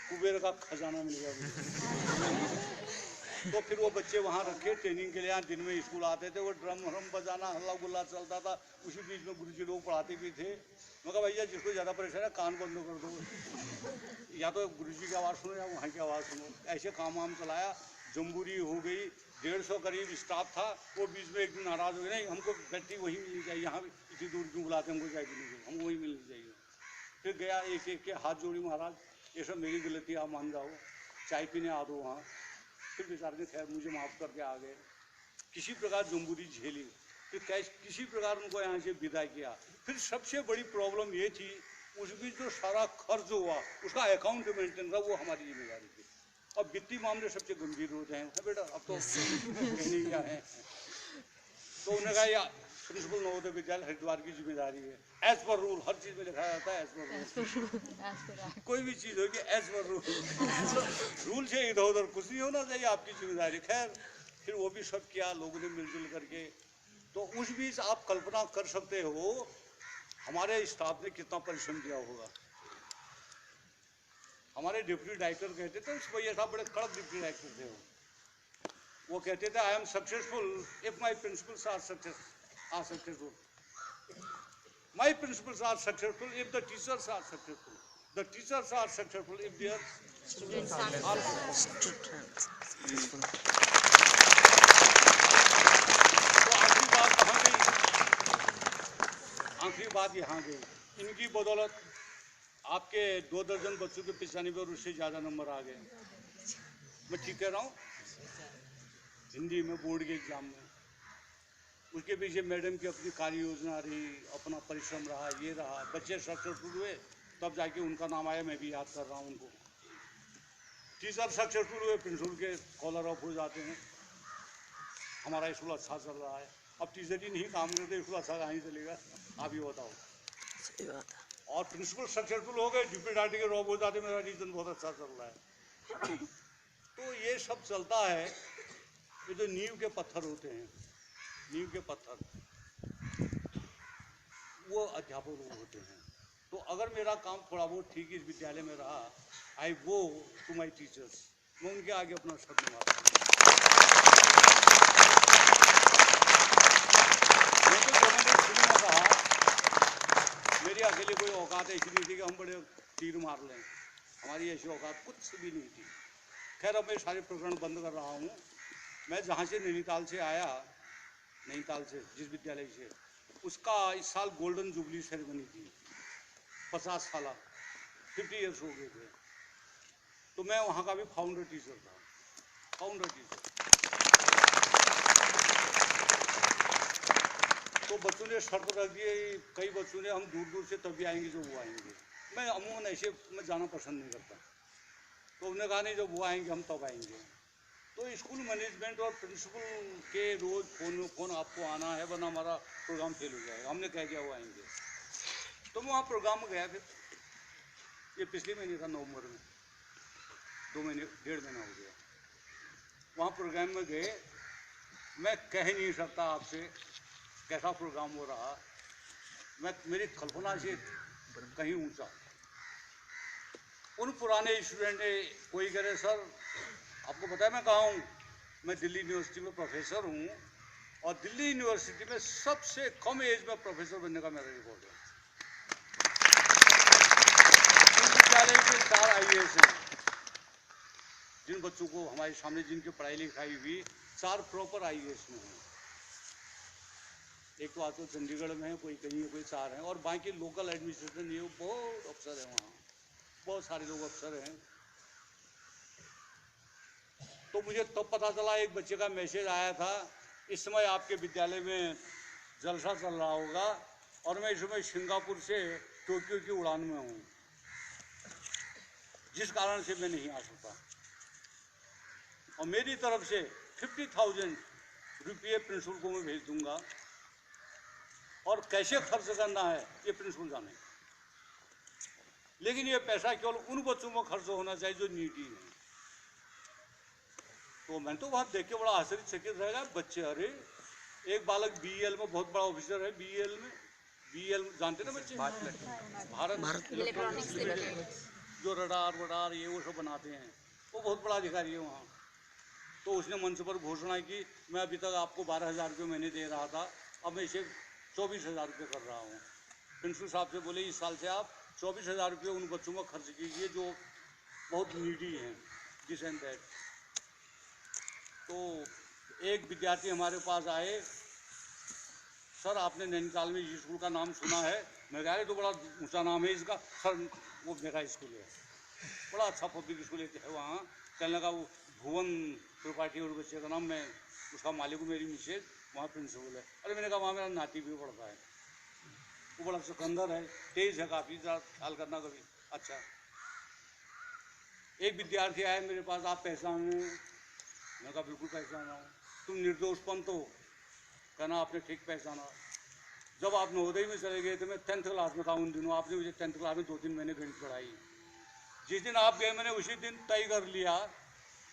कुबेर का खजाना मिल गया। तो फिर वो बच्चे वहाँ रखे ट्रेनिंग के लिए, यहाँ दिन में स्कूल आते थे, वो ड्रम व्रम बजाना हल्ला गुल्ला चलता था, उसी बीच में गुरुजी लोग पढ़ाते भी थे। मैं कहा भैया जिसको ज़्यादा परेशान है कान बंद कर दो, या तो गुरुजी की आवाज़ सुनो या वहाँ की आवाज़ सुनो। ऐसे काम वाम चलाया। जम्बूरी हो गई, 150 करीब स्टाफ था। वो बीच में एक दिन नाराज़ हो गए, नहीं हमको बैठती वहीं मिलनी चाहिए, यहाँ भी इतनी दूर क्यों बुलाते, हमको चाहिए नहीं चाहिए, हमको वहीं मिलनी चाहिए। फिर गया एक एक के हाथ जोड़ी, महाराज ये सब मेरी गलती, आप मान जाओ, चाय पीने आ दो वहाँ। फिर बेचारे ने खैर मुझे माफ़ करके आ गए। किसी प्रकार जम्बूरी झेली, फिर किसी प्रकार उनको यहाँ से विदा किया। फिर सबसे बड़ी प्रॉब्लम ये थी, उस बीच जो सारा खर्च हुआ उसका अकाउंट मेंटेन का वो हमारी जिम्मेदारी थी। अब वित्तीय मामले सबसे गंभीर होते हैं बेटा, अब तो कहने क्या है। तो उन्होंने कहा या प्रिंसिपल नवोदय विद्यालय हरिद्वार की जिम्मेदारी है। एज पर रूल, हर चीज में लिखा जाता है एज पर रूल। कोई भी चीज होगी एज पर रूल। रूल से इधर उधर कुछ नहीं होना चाहिए, आपकी जिम्मेदारी। खैर फिर वो भी सब किया लोगों ने मिलजुल करके। तो उस बीच आप कल्पना कर सकते हो हमारे स्टाफ ने कितना परिश्रम किया होगा। हमारे डिप्टी डायरेक्टर कहते थे, उस भैया साहब बड़े कड़क डिप्टी डायरेक्टर थे वो कहते थे I am successful if my principles are successful. My principals are successful if the teachers are successful. The teachers are successful if their students are successful. तो आखिरी बात कहाँ गई? आखिरी बात यहाँ गई, इनकी बदौलत आपके 2 दर्जन बच्चों के 95 और उससे ज़्यादा नंबर आ गए। मैं ठीक कह रहा हूँ? हिंदी में बोर्ड के एग्जाम में उसके पीछे मैडम की अपनी कार्य योजना रही, अपना परिश्रम रहा, ये रहा, बच्चे सक्सेसफुल हुए तब जाके उनका नाम आया। मैं भी याद कर रहा हूँ उनको। टीचर सक्सेसफुल हुए, प्रिंसिपल के कॉलर ऑफ हो जाते हैं। हमारा स्कूल अच्छा चल रहा है। अब टीचर ही नहीं काम करते, स्कूल अच्छा कहाँ ही चलेगा, आप ही बताओ। सही बात है। और प्रिंसिपल सक्सेसफुल हो गए, डिप्टी डायरेक्टर के रॉब हो जाते, मेरा टीचर बहुत अच्छा चल रहा है। तो ये सब चलता है। ये जो नींव के पत्थर होते हैं, नींव के पत्थर, वो अध्यापक लोग होते हैं। तो अगर मेरा काम थोड़ा बहुत ठीक इस विद्यालय में रहा, आई वो टू माई टीचर्स, मैं उनके आगे अपना शब्द मारता हूँ। मैं तो जब मैंने शुरू में कहा मेरी अकेले कोई औकात ऐसी नहीं थी कि हम बड़े तीर मार लें, हमारी ऐसी औकात कुछ भी नहीं थी। खैर अब मैं सारे प्रकरण बंद कर रहा हूँ। मैं जहाँ से नैनीताल से आया, नैनीताल से जिस विद्यालय से, उसका इस साल गोल्डन जुबली सेरेमनी थी, 50 साल 50 ईयर्स हो गए थे। तो मैं वहाँ का भी फाउंडर टीचर था, फाउंडर टीचर। तो बच्चों ने शर्त रख दी, कई बच्चों ने हम दूर दूर से तभी आएंगे जब वो आएंगे। मैं अमूमन ऐसे मैं जाना पसंद नहीं करता, तो उन्होंने कहा नहीं जब वो आएंगे हम तब आएंगे। तो स्कूल मैनेजमेंट और प्रिंसिपल के रोज़ फ़ोन आपको आना है वरना हमारा प्रोग्राम फेल हो जाएगा। हमने कह दिया वो आएंगे। तो मैं वहाँ प्रोग्राम में गया। फिर ये पिछले महीने था, नवंबर में, 2 महीने 1.5 महीना हो गया। वहाँ प्रोग्राम में गए। मैं कह नहीं सकता आपसे कैसा प्रोग्राम हो रहा, मेरी कल्पना से कहीं ऊंचा। उन पुराने स्टूडेंट ने कोई कह रहे सर आपको पता है मैं कहाँ हूँ? मैं दिल्ली यूनिवर्सिटी में प्रोफेसर हूँ और दिल्ली यूनिवर्सिटी में सबसे कम एज में प्रोफेसर बनने का मेरा रिकॉर्ड है। इस विद्यालय के 4 IAS हैं, जिन बच्चों को हमारे सामने जिनकी पढ़ाई लिखाई हुई, 4 प्रॉपर IAS में हैं। एक तो आजकल चंडीगढ़ में है, कोई कहीं है, कोई 4 हैं, और बाकी लोकल एडमिनिस्ट्रेशन ये बहुत अफसर हैं, वहाँ बहुत सारे लोग अफसर हैं। तो मुझे तब पता चला, एक बच्चे का मैसेज आया था, इस समय आपके विद्यालय में जलसा चल रहा होगा और मैं इस समय सिंगापुर से टोक्यो की उड़ान में हूँ, जिस कारण से मैं नहीं आ सकता। और मेरी तरफ से 50,000 रुपये प्रिंसिपल को मैं भेज दूंगा, और कैसे खर्च करना है ये प्रिंसिपल जाने। लेकिन ये पैसा केवल उन बच्चों में खर्च होना चाहिए जो नीडी हैं। तो मैं तो वहाँ देख के बड़ा आश्चर्यचकित रहेगा। बच्चे, अरे एक बालक BEL में बहुत बड़ा ऑफिसर है, BEL जानते ना बच्चे, भारत इलेक्ट्रॉनिक्स लिमिटेड, जो रडार वडार ये वो सब बनाते हैं, वो बहुत बड़ा अधिकारी है वहाँ। तो उसने मंच पर घोषणा की, मैं अभी तक आपको 12,000 रुपये महीने दे रहा था, अब मैं इसे 24,000 रुपये कर रहा हूँ। प्रिंसिपल साहब से बोले इस साल से आप 24,000 रुपये उन बच्चों में खर्च कीजिए जो बहुत नीडी हैं, दिस एंड दैट। तो एक विद्यार्थी हमारे पास आए, सर आपने नैनीताल में इस स्कूल का नाम सुना है? मैं कहा तो बड़ा ऊंचा नाम है इसका। सर वो मेरा स्कूल है, बड़ा अच्छा पब्लिक स्कूल है वहाँ। कहने लगा वो भुवन त्रिपाठी और बच्चे का नाम, मैं उसका मालिक हूँ, मेरी मिसेज वहाँ प्रिंसिपल है। अरे मैंने कहा वहाँ मेरा नाती भी पढ़ता है, वो बड़ा चुकंदर है, तेज है काफ़ी, ज़रा ख्याल करना कभी। अच्छा, एक विद्यार्थी आया मेरे पास, आप पहचाने? मैं कहा बिल्कुल पहचाना हूँ। तुम निर्दोष पंत हो? कहना आपने ठीक पहचाना। जब आप नवोदय में चले गए थे, मैं 10th क्लास में था उन दिनों, आपने मुझे 10th क्लास में 2-3 महीने गणित पढ़ाई। जिस दिन आप गए मैंने उसी दिन तय कर लिया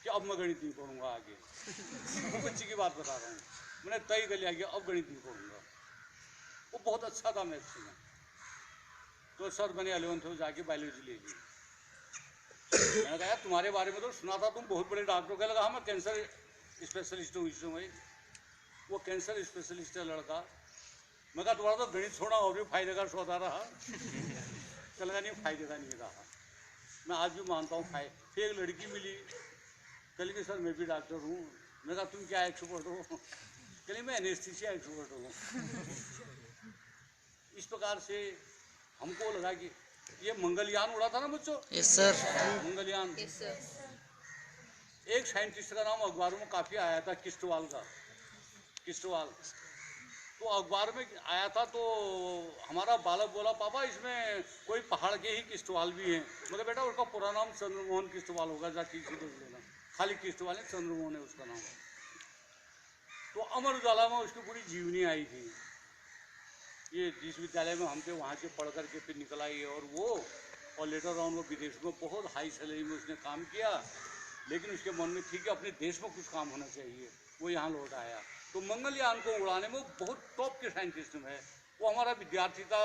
कि अब मैं गणित नहीं पढ़ूंगा आगे। बच्ची की बात बता रहा हूँ, मैंने तय कर लिया कि अब गणित नहीं पढ़ूंगा। वो बहुत अच्छा था मैथ्स में, तो सर मैंने 11th में जाके बायोलॉजी ले ली। मैंने कहा यार तुम्हारे बारे में तो सुना था तुम बहुत बड़े डॉक्टर। का लगा हाँ मैं कैंसर स्पेशलिस्ट हूँ इस समय। वो कैंसर स्पेशलिस्ट है लड़का। मैं कहा तुम्हारा तो गणित छोड़ा और भी फायदे का सौदा रहा। चल लगा नहीं फायदे का नहीं रहा। मैं आज भी मानता हूँ फिर एक लड़की मिली, कल कि सर मैं भी डॉक्टर हूँ। मैं कहा तुम क्या एक्सपर्ट हो? कल मैं एनेस्थीसिया एक्सपर्ट हूँ। इस प्रकार से हमको लगा कि ये मंगलयान उड़ा था ना बच्चों। Yes sir. Mangalyaan. Yes sir. एक साइंटिस्ट का नाम अखबारों में काफी आया था, किस्टवाल का। किस्टवाल तो अखबार में आया था, तो हमारा बालक बोला पापा इसमें कोई पहाड़ के ही किस्टवाल भी हैं। मगर बेटा उसका पूरा नाम चंद्रमोहन किस्टवाल होगा, जा ठीक से देख लेना। खाली किस्टवाल है, चंद्रमोहन है उसका नाम। तो अमर उजाला में उसकी पूरी जीवनी आई थी। ये जिस विद्यालय में हम थे वहाँ से पढ़ करके फिर निकल आई। और लेटर ऑन वो विदेश में बहुत हाई सैलरी में उसने काम किया, लेकिन उसके मन में थी कि अपने देश में कुछ काम होना चाहिए। वो यहाँ लौट आया। तो मंगलयान को उड़ाने में बहुत टॉप के साइंटिस्ट में है। वो हमारा विद्यार्थी था।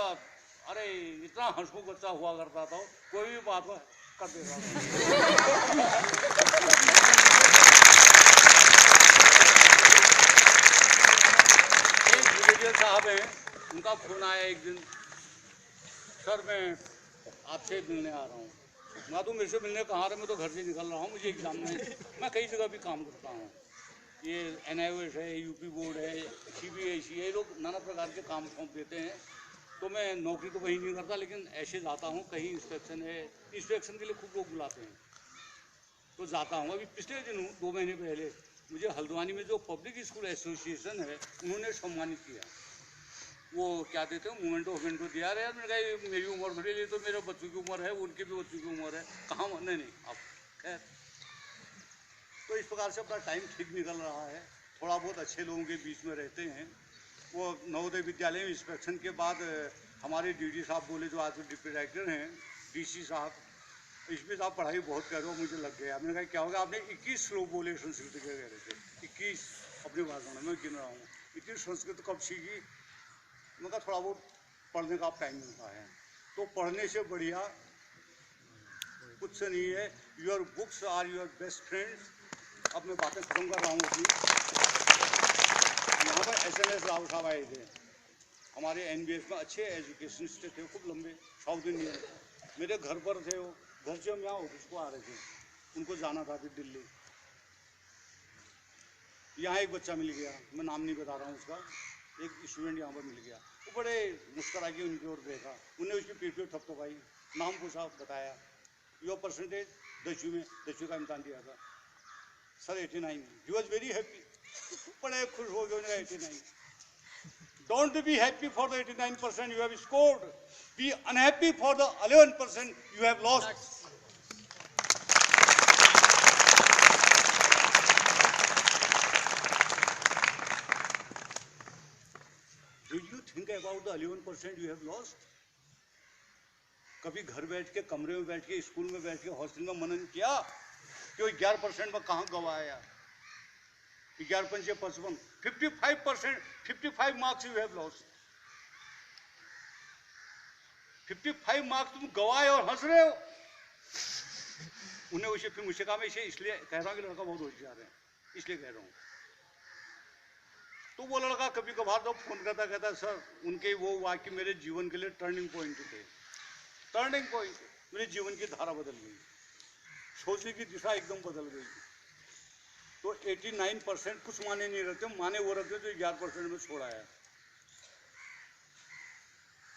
अरे इतना हंसमुख बच्चा हुआ करता था, कोई भी बात कर देता था। एक ब्रिगेडियर साहब हैं, उनका फोन आया एक दिन, सर मैं आपसे मिलने आ रहा हूँ। मैं तो मेरे से मिलने कहाँ रहे, मैं तो घर से निकल रहा हूँ, मुझे एग्जाम में। मैं कई जगह भी काम करता हूँ, ये NIOS है, यूपी बोर्ड है, CBSE, ये लोग नाना प्रकार के काम सौंप देते हैं। तो मैं नौकरी तो कहीं नहीं करता, लेकिन ऐसे जाता हूँ, कहीं इंस्पेक्शन है, इंस्पेक्शन के लिए खूब लोग बुलाते हैं तो जाता हूँ। अभी पिछले दिन 2 महीने पहले मुझे हल्द्वानी में जो पब्लिक स्कूल एसोसिएशन है उन्होंने सम्मानित किया। वो क्या देते हो, मूवमेंट ऑफ इंडो दिया। यार मैंने कहा मेरी उम्र थोड़ी, लिए तो मेरे बच्चों की उम्र है, उनके भी बच्चों की उम्र है, कहाँ मानने नहीं अब। खैर तो इस प्रकार से अपना टाइम ठीक निकल रहा है। थोड़ा बहुत अच्छे लोगों के बीच में रहते हैं। वो नवोदय विद्यालय में इंस्पेक्शन के बाद हमारे DD साहब बोले, जो आज डिप्टी डायरेक्टर हैं, DC साहब, इसमें साहब पढ़ाई बहुत कर रहे हो, मुझे लग गया। मैंने कहा क्या होगा? आपने 21 श्लोक बोले संस्कृत के, कह रहे थे 21 अपनी भाषा में गिन रहा हूँ। 21 संस्कृत कब सीखी? मैं कहा थोड़ा बहुत पढ़ने का टाइम मिलता है, तो पढ़ने से बढ़िया कुछ नहीं है। Your books are your best friends. अब मैं बातें खत्म कर रहा हूँ अपनी। यहाँ पर SNS राव साहब आए थे, हमारे NBS में अच्छे एजुकेशनिस्ट थे, खूब लंबे, साउथ इंडियन। मेरे घर पर थे वो, घर से हम यहाँ ऑफिस को आ रहे थे, उनको जाना था फिर दिल्ली। यहाँ एक बच्चा मिल गया, मैं नाम नहीं बता रहा हूँ उसका, एक स्टूडेंट यहाँ पर मिल गया। वो बड़े मुस्कुरा के उनकी ओर देखा, उन्हें उसकी पीठ पे थपथपाई, नाम पूछा, बताया योर परसेंटेज 10वीं का इम्तहान दिया था sir 89। He was very happy, बड़े खुश हो गए। उन्हें 89। Don't be happy for the 89% you have scored, be unhappy for the 11% you have lost. Did you think about the 11% you have lost? कभी घर बैठ के, कमरे में बैठ के, स्कूल में बैठ के, हॉस्टल में मनन किया कि वो 11% में कहाँ गवाया? 11 से 55, 55%, 55 marks you have lost. 55 marks तुम गवाए और हंस रहे हो। उन्हें उसे फिर मुझसे कहा, मैं इसे इसलिए कह रहा हूँ कि लड़का बहुत होशियार है, इसलिए कह रहा हूँ। तो वो लड़का कभी कभार तो फोन करता, कहता सर उनके वो वाक्य मेरे जीवन के लिए टर्निंग पॉइंट थे। टर्निंग पॉइंट, मेरे जीवन की धारा बदल गई, सोचने की दिशा एकदम बदल गई। तो 89% कुछ माने नहीं रखते, माने वो रखते जो 11% में छोड़ा है।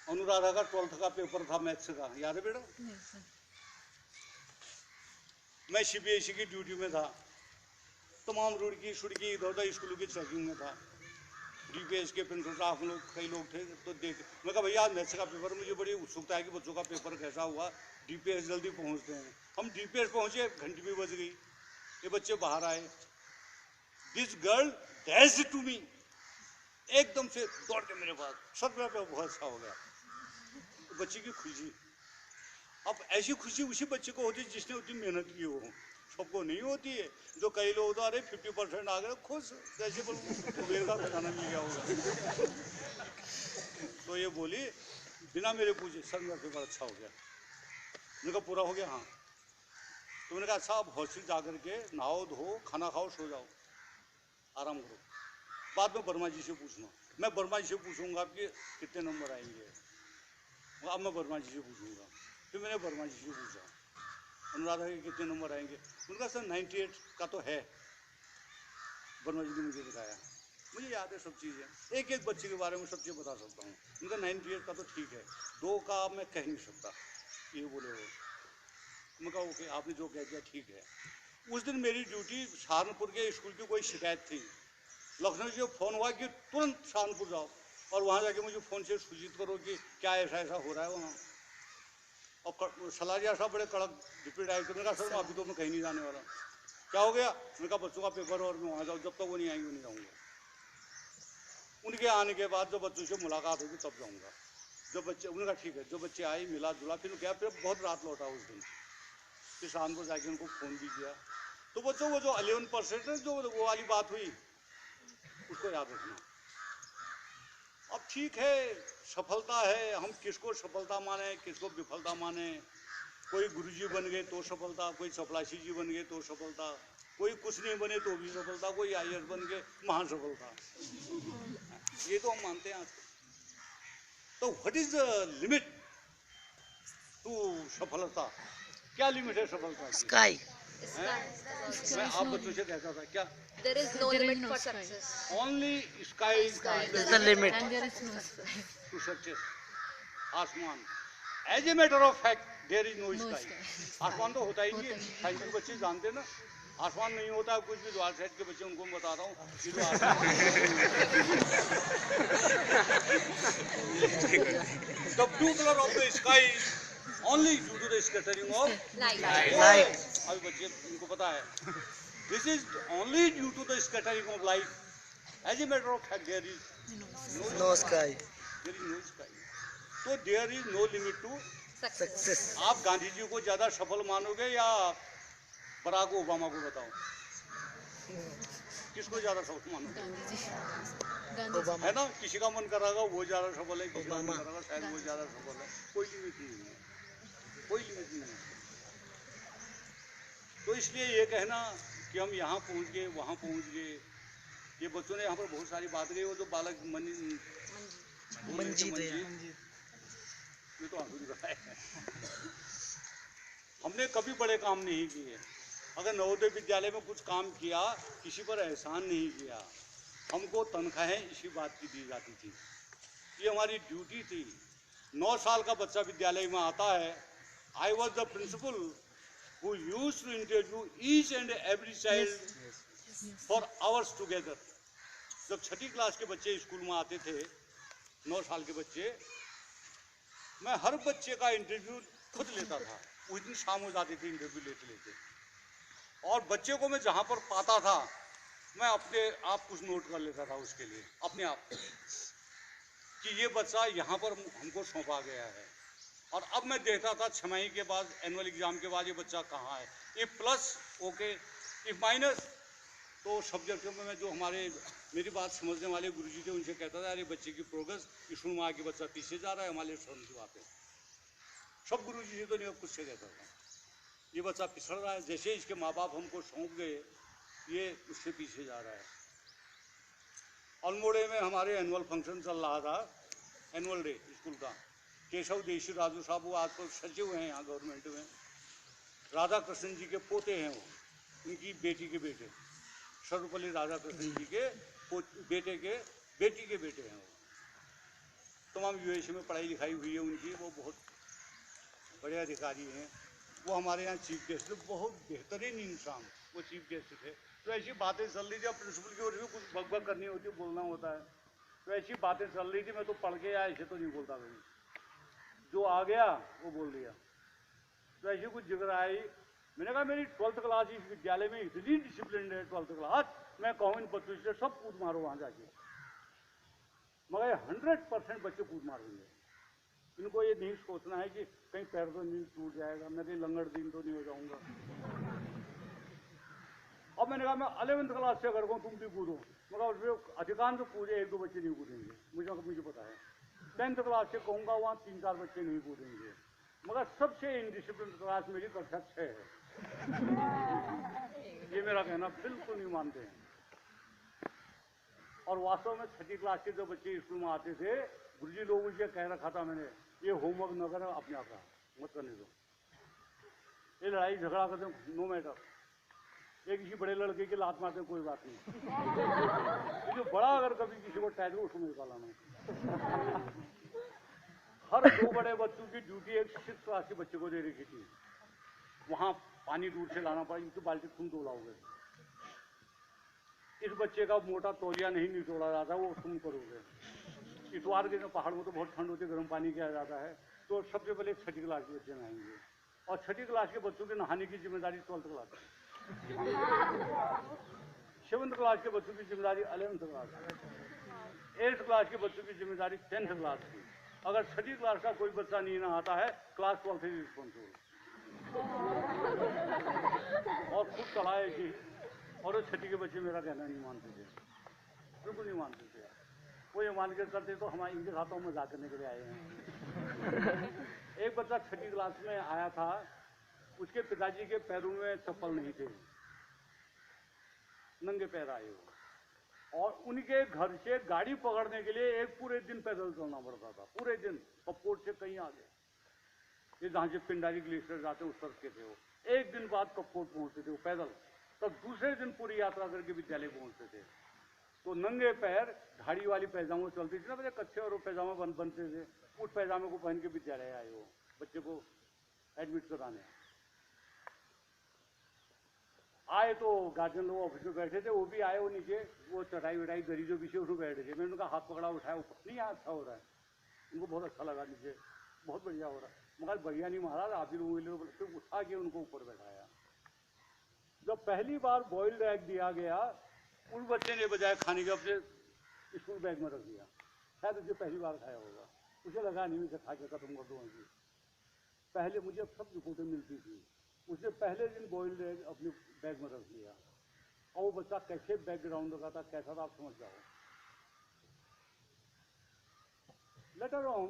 अनुराधा का 12th का पेपर था मैथ्स का, याद है बेटा? मैं CBSE की ड्यूटी में था, तमाम रुड़की सुड़की इधर उधर स्कूलों की चेकिंग में था। DPS के प्रिंसिपल साहब लोग, कई लोग थे, तो देख मैं कहा भैया मैथ्स का पेपर, मुझे बड़ी उत्सुकता है कि बच्चों का पेपर कैसा हुआ। DPS जल्दी पहुंचते हैं। हम DPS पहुंचे, घंटी भी बज गई, ये बच्चे बाहर आए। This girl dashed to me, एकदम से दौड़ के मेरे पास, सर मेरा पे बहुत अच्छा हो गया। तो बच्चे की खुशी, अब ऐसी खुशी उसी बच्चे को होती है जिसने उतनी मेहनत की हो, सबको नहीं होती है। जो कई लोग तो अरे 50% आ गए खुश, जैसे कुबेर का खजाना मिल गया होगा। तो ये बोली बिना मेरे पूछे, सर मेरा पेपर अच्छा हो गया। मैंने कहा पूरा हो गया? हाँ। तो मैंने कहा अच्छा आप हॉस्टल जा करके नहाओ धो, खाना खाओ, सो जाओ, आराम करो, बाद में वर्मा जी से पूछना। मैं वर्मा जी से पूछूंगा आपके कितने नंबर आएंगे, अब मैं वर्मा जी से पूछूंगा। फिर मैंने वर्मा जी से पूछा, अनुराधा के कितने नंबर आएंगे। उनका सर 98 का तो है। वर्मा जी ने मुझे बताया, मुझे याद है सब चीज़ें, एक एक बच्चे के बारे में सब चीज़ बता सकता हूँ। उनका 98 का तो ठीक है, 2 का मैं कह नहीं सकता, ये बोले वो। मैं कहा ओके, आपने जो कह दिया ठीक है। उस दिन मेरी ड्यूटी सहारनपुर के स्कूल की कोई शिकायत थी, लखनऊ से फ़ोन हुआ कि तुरंत सहारनपुर जाओ और वहाँ जाके मुझे फ़ोन से सूचित करो कि क्या ऐसा ऐसा हो रहा है वहाँ। और सलारिया साहब बड़े कड़क डिप्टी डायरेक्टर, मैंने कहा सर मैं अभी तो मैं कहीं नहीं जाने वाला। क्या हो गया? मैंने कहा बच्चों का पेपर और मैं वहाँ जाऊँ, जब तक वो नहीं आएंगे नहीं जाऊँगा। उनके आने के बाद जब बच्चों से मुलाकात होगी तब जाऊँगा। जब बच्चे, उन्होंने कहा ठीक है, जो बच्चे आए मिला जुला, फिर गया, फिर बहुत रात लौटा उस दिन। फिर शाम को जाके उनको फ़ोन भी किया। तो बच्चों को जो 11% है, जो वो वाली बात हुई, उसको याद रखना। अब ठीक है, सफलता है, हम किसको सफलता माने, किसको विफलता माने। कोई गुरुजी बन गए तो सफलता, कोई चपलासी जी बन गए तो सफलता, कोई कुछ नहीं बने तो भी सफलता, कोई IAS बन गए महान सफलता, ये तो हम मानते हैं आज। तो what is the limit to सफलता? क्या लिमिट है सफलता की? स्काई। मैं आप बच्चों से कहता था क्या, There is no limit for success. Only sky is Is the limit. And there is no sky. To success. आसमान, as a matter of fact there is no sky. आसमान तो होता ही नहीं है, साइंस के बच्चे जानते हैं ना, आसमान नहीं होता। कुछ भी द्वार साइड के बच्चे, उनको मैं बता रहा हूँ कि जो the blue colour of the sky only due to the scattering of Light. अभी बच्चे उनको पता है, this is only due to the scattering of light. As a matter of fact there is No sky. No sky. तो there is no limit to Success. Success. आप गांधी जी को ज्यादा सफल मानोगे या बराक ओबामा को? बताओ किसको ज्यादा सफल मानोगे? Obama. है ना, किसी का मन करागा वो ज्यादा सफल है, किसी का मन ओबामा। करागा शायद वो ज्यादा सफल है। कोई लिमिट नहीं है, कोई लिमिट नहीं है। तो इसलिए ये कहना कि हम यहाँ पहुँच गए, वहाँ पहुँच गए, ये बच्चों ने यहाँ पर बहुत सारी बात कही। वो जो बालक मंजीत है। ये तो आंसू निकल आए। हमने कभी बड़े काम नहीं किए। अगर नवोदय विद्यालय में कुछ काम किया, किसी पर एहसान नहीं किया। हमको तनख्वाहें इसी बात की दी जाती थी, ये हमारी ड्यूटी थी। 9 साल का बच्चा विद्यालय में आता है, I was the principal who used to interview each and every child for hours together. जब 6ठी क्लास के बच्चे स्कूल में आते थे, 9 साल के बच्चे, मैं हर बच्चे का इंटरव्यू खुद लेता था। उस दिन शाम हो जाती थी इंटरव्यू लेते लेते, और बच्चे को मैं जहाँ पर पाता था मैं अपने आप कुछ नोट कर लेता था उसके लिए, अपने आप, कि ये बच्चा यहाँ पर हमको सौंपा गया है। और अब मैं देखता था 6 महीने के बाद, एनुअल एग्जाम के बाद, ये बच्चा कहाँ है। If plus okay, if minus तो सब्जेक्ट में मैं जो हमारे मेरी बात समझने वाले गुरुजी थे उनसे कहता था, अरे बच्चे की प्रोग्रेस स्कूल में आके बच्चा पीछे जा रहा है, हमारे शर्म की बात है। सब गुरुजी से तो नहीं, कुछ से कहता था ये बच्चा पिछड़ रहा है, जैसे इसके माँ बाप हमको सौंप गए ये उससे पीछे जा रहा है। अल्मोड़े में हमारे एनुअल फंक्शन चल रहा था, एनुअल डे स्कूल का। केशव देशी राजू साहब वो आजकल सचिव हैं यहाँ गवर्नमेंट में। राधा कृष्ण जी के पोते हैं वो, उनकी बेटी के बेटे, सर्वपल्ली राधा कृष्ण जी के बेटे के बेटी के बेटे हैं वो। तमाम USA में पढ़ाई लिखाई हुई है उनकी, वो बहुत बड़े अधिकारी हैं। वो हमारे यहाँ चीफ गेस्ट थे, बहुत बेहतरीन इंसान वो चीफ गेस्ट थे। तो ऐसी बातें चल रही थी, अब प्रिंसिपल की ओर से कुछ बकबक करनी होती है, बोलना होता है, तो ऐसी बातें चल रही थी। मैं तो पढ़ के आया, ऐसे तो नहीं बोलता कभी, जो आ गया वो बोल दिया। तो ऐसी कुछ जिक्र आई, मैंने कहा मेरी 12th क्लास इस विद्यालय में इतनी डिसिप्लिन है, 12th क्लास, मैं कहूँ इन बच्चों से सब कूद मारो वहाँ जाके। मगर 100% बच्चे कूद मारेंगे। इनको ये नहीं सोचना है कि कहीं पैर तो नहीं टूट जाएगा, मैं कहीं लंगड़ दिन तो नहीं हो जाऊंगा। अब मैंने कहा मैं 11th क्लास से अगर कहूँ तुम भी कूदो, मगर उसमें अधिकांश तो कूदे, 1-2 बच्चे नहीं कूदेंगे, मुझे पता है। 10th क्लास से कहूँगा वहाँ 3-4 बच्चे नहीं कूदेंगे, मगर सबसे इनडिसिप्लिन क्लास मेरी कक्षा 6 है। ये मेरा कहना बिल्कुल नहीं मानते हैं। और वास्तव में 6ठी क्लास के जो बच्चे स्कूल में आते थे, गुरुजी लोगों से कह रखा था मैंने, ये होमवर्क न करें, अपने आप का मत करने दो, ये लड़ाई झगड़ा करते नो मैटर, ये किसी बड़े लड़के की लात मारते कोई बात नहीं, ये जो बड़ा अगर कभी किसी को टैग उसको निकाला ना। हर 2 बड़े बच्चों की ड्यूटी एक 6th क्लास के बच्चे को दे रखी थी। वहां पानी दूर से लाना पड़ा, इनकी बाल्टी तुम धो लाओगे, इस बच्चे का मोटा तौलिया नहीं निचोड़ा जाता, वो तुम करोगे। इतवार के दिन पहाड़ में तो बहुत ठंड होती है, गर्म पानी किया जाता है, तो सबसे पहले 6ठी क्लास के बच्चे नहाएंगे, और 6ठी क्लास के बच्चों के नहाने की जिम्मेदारी 12th क्लास की, 7th क्लास के बच्चों की जिम्मेदारी 11th क्लास की, 8th क्लास के बच्चों की जिम्मेदारी 10th क्लास की। अगर 6ठी क्लास का कोई बच्चा नहीं नहाता है, क्लास 12th इज रिस्पॉन्सिबल। और खुद चढ़ाए कि और 6ठी के बच्चे मेरा कहना नहीं मानते थे, बिल्कुल नहीं मानते थे। वो ये मान के करते तो हम इनके साथों में मजाक करने के लिए आए हैं। एक बच्चा 6ठी क्लास में आया था, उसके पिताजी के पैरों में चप्पल नहीं थे, नंगे पैर आए हो, और उनके घर से गाड़ी पकड़ने के लिए एक पूरे दिन पैदल चलना पड़ता था, पूरे दिन, कपकोट से कहीं आगे, ये जहाँ से पिंडारी ग्लेशियर जाते उस तरफ के थे वो। एक दिन बाद कपकोट पहुंचते थे वो पैदल, तब दूसरे दिन पूरी यात्रा करके विद्यालय पहुंचते थे। तो नंगे पैर धाड़ी वाली पैजामा चलती थी ना, मेरे कच्चे और वो पैजामा बनते थे, उस पैजामे को पहन के विद्यालय आए वो बच्चे को एडमिट कराने। आए तो गार्जियन लोग ऑफिस में बैठे थे, वो भी आए, वो नीचे वो चटाई वटाई गरी जो पीछे उसमें बैठे थे। मैंने उनका हाथ पकड़ा, उठाया, ऊपर नहीं, अच्छा हो रहा है, उनको बहुत अच्छा लगा, नीचे बहुत बढ़िया हो रहा है। मगर बढ़िया नहीं महाराज, आप ही लोगों के लिए फिर उठा के उनको ऊपर बैठाया। जब पहली बार बॉइल्ड एग दिया गया, उस बच्चे ने बजाय खाने के अपने स्कूल बैग में रख दिया, शायद उसे पहली बार खाया होगा, उसे लगा नहीं मुझे खा के खत्म कर दूंगी। पहले मुझे सब रिपोर्टें मिलती थी, उसने पहले दिन बॉइल्ड एग अपने बैग में रख दिया, और वो बच्चा कैसे बैकग्राउंड का था, कैसा था, आप समझ जाओ। लेटर ऑन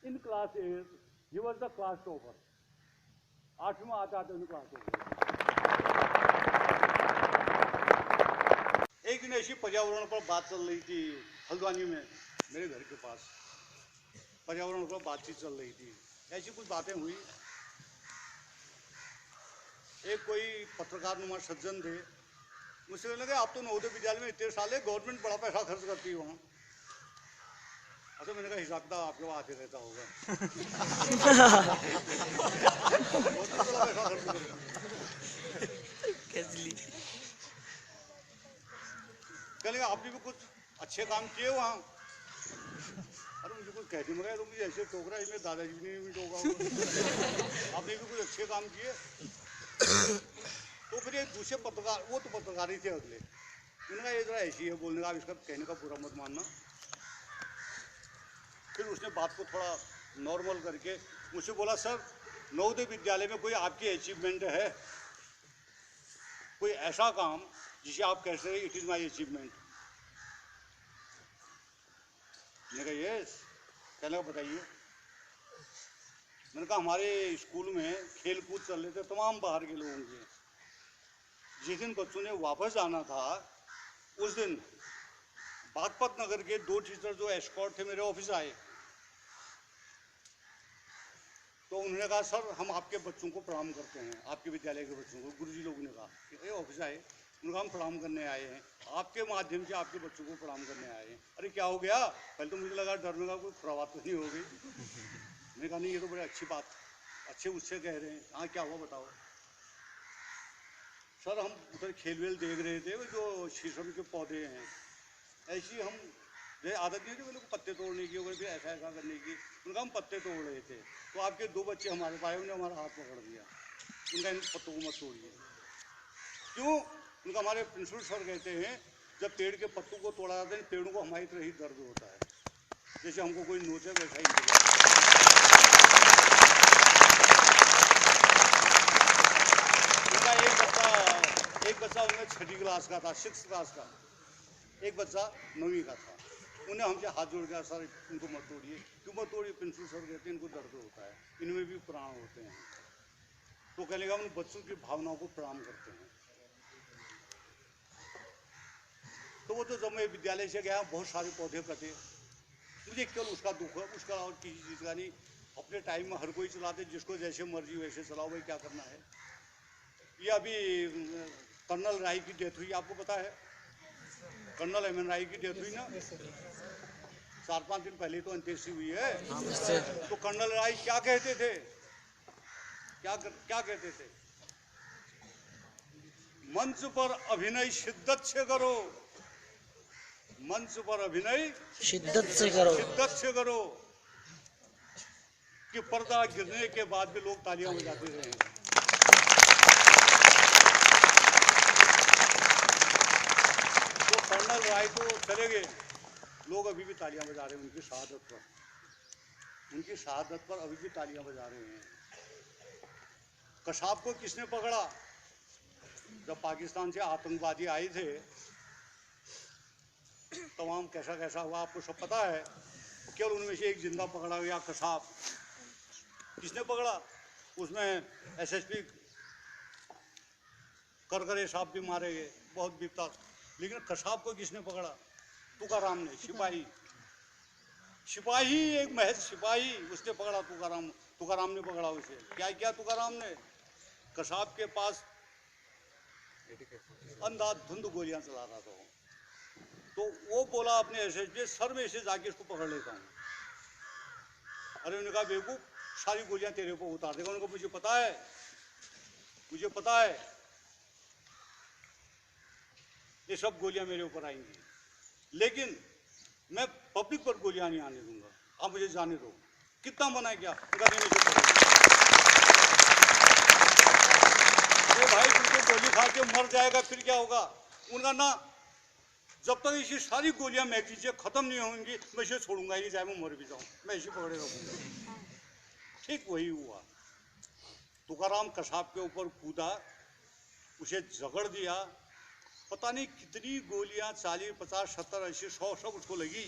इन क्लास 8 ही वॉज द क्लास टॉपर। 8वीं आता था क्लास टॉपर। एक दिन ऐसी पर्यावरण पर बात चल रही थी हल्द्वानी में, मेरे घर के पास पर्यावरण पर बातचीत चल रही थी, ऐसी कुछ बातें हुई। एक कोई पत्रकार नुमा सज्जन थे, मुझसे कहने लगे आप तो नवोदय विद्यालय में इतने साल है, गवर्नमेंट बड़ा पैसा खर्च करती है वहाँ। अच्छा, मैंने कहा हिसाब किताब आपके वहाँ आते रहता होगा। बड़ा पैसा खर्च करती है। कहने आपने भी कुछ अच्छे काम किए वहाँ। अरे मुझे कुछ कहती मगर तो मुझे ऐसे टोक रहा है, इसमें दादाजी ने भी टोका होगा। आपने भी कुछ अच्छे काम किए। तो फिर एक दूसरे पत्रकार, वो तो पत्रकार ही थे अगले, उन्होंने ये जरा ऐसी है बोलने का, इसका कहने का बुरा मत मानना। फिर उसने बात को थोड़ा नॉर्मल करके मुझसे बोला, सर नवोदय विद्यालय में कोई आपकी अचीवमेंट है, कोई ऐसा काम जिसे आप कह रहे इट इज़ माई अचीवमेंट? मैंने कहा यस। कहने का बताइए। मैंने कहा हमारे स्कूल में खेल कूद चल रहे थे तमाम बाहर के लोगों के, जिस दिन बच्चों ने वापस आना था उस दिन बागपत नगर के 2 टीचर जो एस्कॉर्ट थे मेरे ऑफिस आए, तो उन्होंने कहा सर हम आपके बच्चों को प्रणाम करते हैं, आपके विद्यालय के बच्चों को। गुरुजी लोगों ने कहा ये ऑफिस आए, उन्होंने हम प्रणाम करने आए हैं, आपके माध्यम से आपके बच्चों को प्रणाम करने आए हैं। अरे क्या हो गया? पहले तो मुझे लगा डरने का कोई खुराबात तो नहीं हो गई। मैंने कहा नहीं ये तो बड़ी अच्छी बात, अच्छे उससे कह रहे हैं। हाँ क्या हुआ बताओ। सर हम उधर खेल वेल देख रहे थे, वो जो शीशम के पौधे हैं, ऐसी हम आदत नहीं थी वो लोग पत्ते तोड़ने की, फिर ऐसा ऐसा करने की। उनका हम पत्ते तोड़ रहे थे तो आपके 2 बच्चे हमारे पाए, उन्होंने हमारा हाथ पकड़ दिया, उनका इन पत्तों को मत तोड़िए। क्यों? उनका हमारे प्रिंसिपल सर कहते हैं जब पेड़ के पत्तों को तोड़ा जाता है पेड़ों को हमारी तरह ही दर्द होता है, जैसे हमको कोई नोचे वैसा ही उनका एक बच्चा उनमें 6ठी क्लास का था, 6th क्लास का, एक बच्चा 9वीं का था। उन्हें हमसे हाथ जोड़ गया, सर इनको मत तोड़िए। क्यों मत तोड़िए? प्रिंसिपल सर कहते हैं इनको दर्द होता है, इनमें भी प्राण होते हैं। तो कहने लगा उन बच्चों की भावनाओं को प्रणाम करते हैं। तो वो तो जब मैं विद्यालय से गया बहुत सारे पौधे कटे, मुझे केवल उसका दुख है, उसका और किसी चीज़ का नहीं। अपने टाइम में हर कोई चलाते, जिसको जैसे मर्जी वैसे चलाओ, भाई क्या करना है। ये अभी कर्नल राय की डेथ हुई, आपको पता है? Colonel M.N.. राय की डेथ हुई ना, 4-5 दिन पहले तो अंत्येष्टि हुई है। तो कर्नल राय क्या कहते थे, क्या कहते थे? मंच पर अभिनय शिद्दत से करो, मंच पर अभिनय शिद्दत से करो, शिद्दत से करो, कि पर्दा गिरने के बाद भी लोग तालियां बजाते रहे। तो कर्नल राय तो चले गए, लोग अभी भी तालियां बजा रहे हैं उनकी शहादत पर अभी भी तालियां बजा रहे हैं। कसाब को किसने पकड़ा? जब पाकिस्तान से आतंकवादी आए थे, तमाम कैसा कैसा हुआ आपको सब पता है। केवल उनमें से एक जिंदा पकड़ा गया, कसाब। किसने पकड़ा? उसमें एसएसपी करकरे साहब भी मारे गए, बहुत बीता। लेकिन कसाब को किसने पकड़ा? तुकाराम ने, सिपाही, एक महज सिपाही, उसने पकड़ा। तुकाराम ने पकड़ा उसे। क्या किया तुकाराम ने? कसाब के पास अंधाधुंध गोलियां चला रहा था, तो वो बोला अपने एसएसपी, सर मैं इसे जाके इसको पकड़ लेता हूँ। अरे उन्होंने कहा बेवकूफ, सारी गोलियां तेरे ऊपर उतार देगा। उनको मुझे पता है ये सब गोलियां मेरे ऊपर आएंगी, लेकिन मैं पब्लिक पर गोलियां नहीं आने दूंगा, आप मुझे जाने दो। कितना मना किया, तो भाई तुमको गोली खा के मर जाएगा फिर क्या होगा? उनका ना, जब तक इसी सारी गोलियां मैगजीन से खत्म नहीं होंगी मैं इसे छोड़ूंगा ही नहीं, चाहे मैं मर भी जाऊं, मैं इसे पकड़े रहूंगा। ठीक वही हुआ। तुकाराम कसाब के ऊपर कूदा, उसे जकड़ दिया। पता नहीं कितनी गोलियां, 40, 50, 70, 80, 100 सब उसको लगी।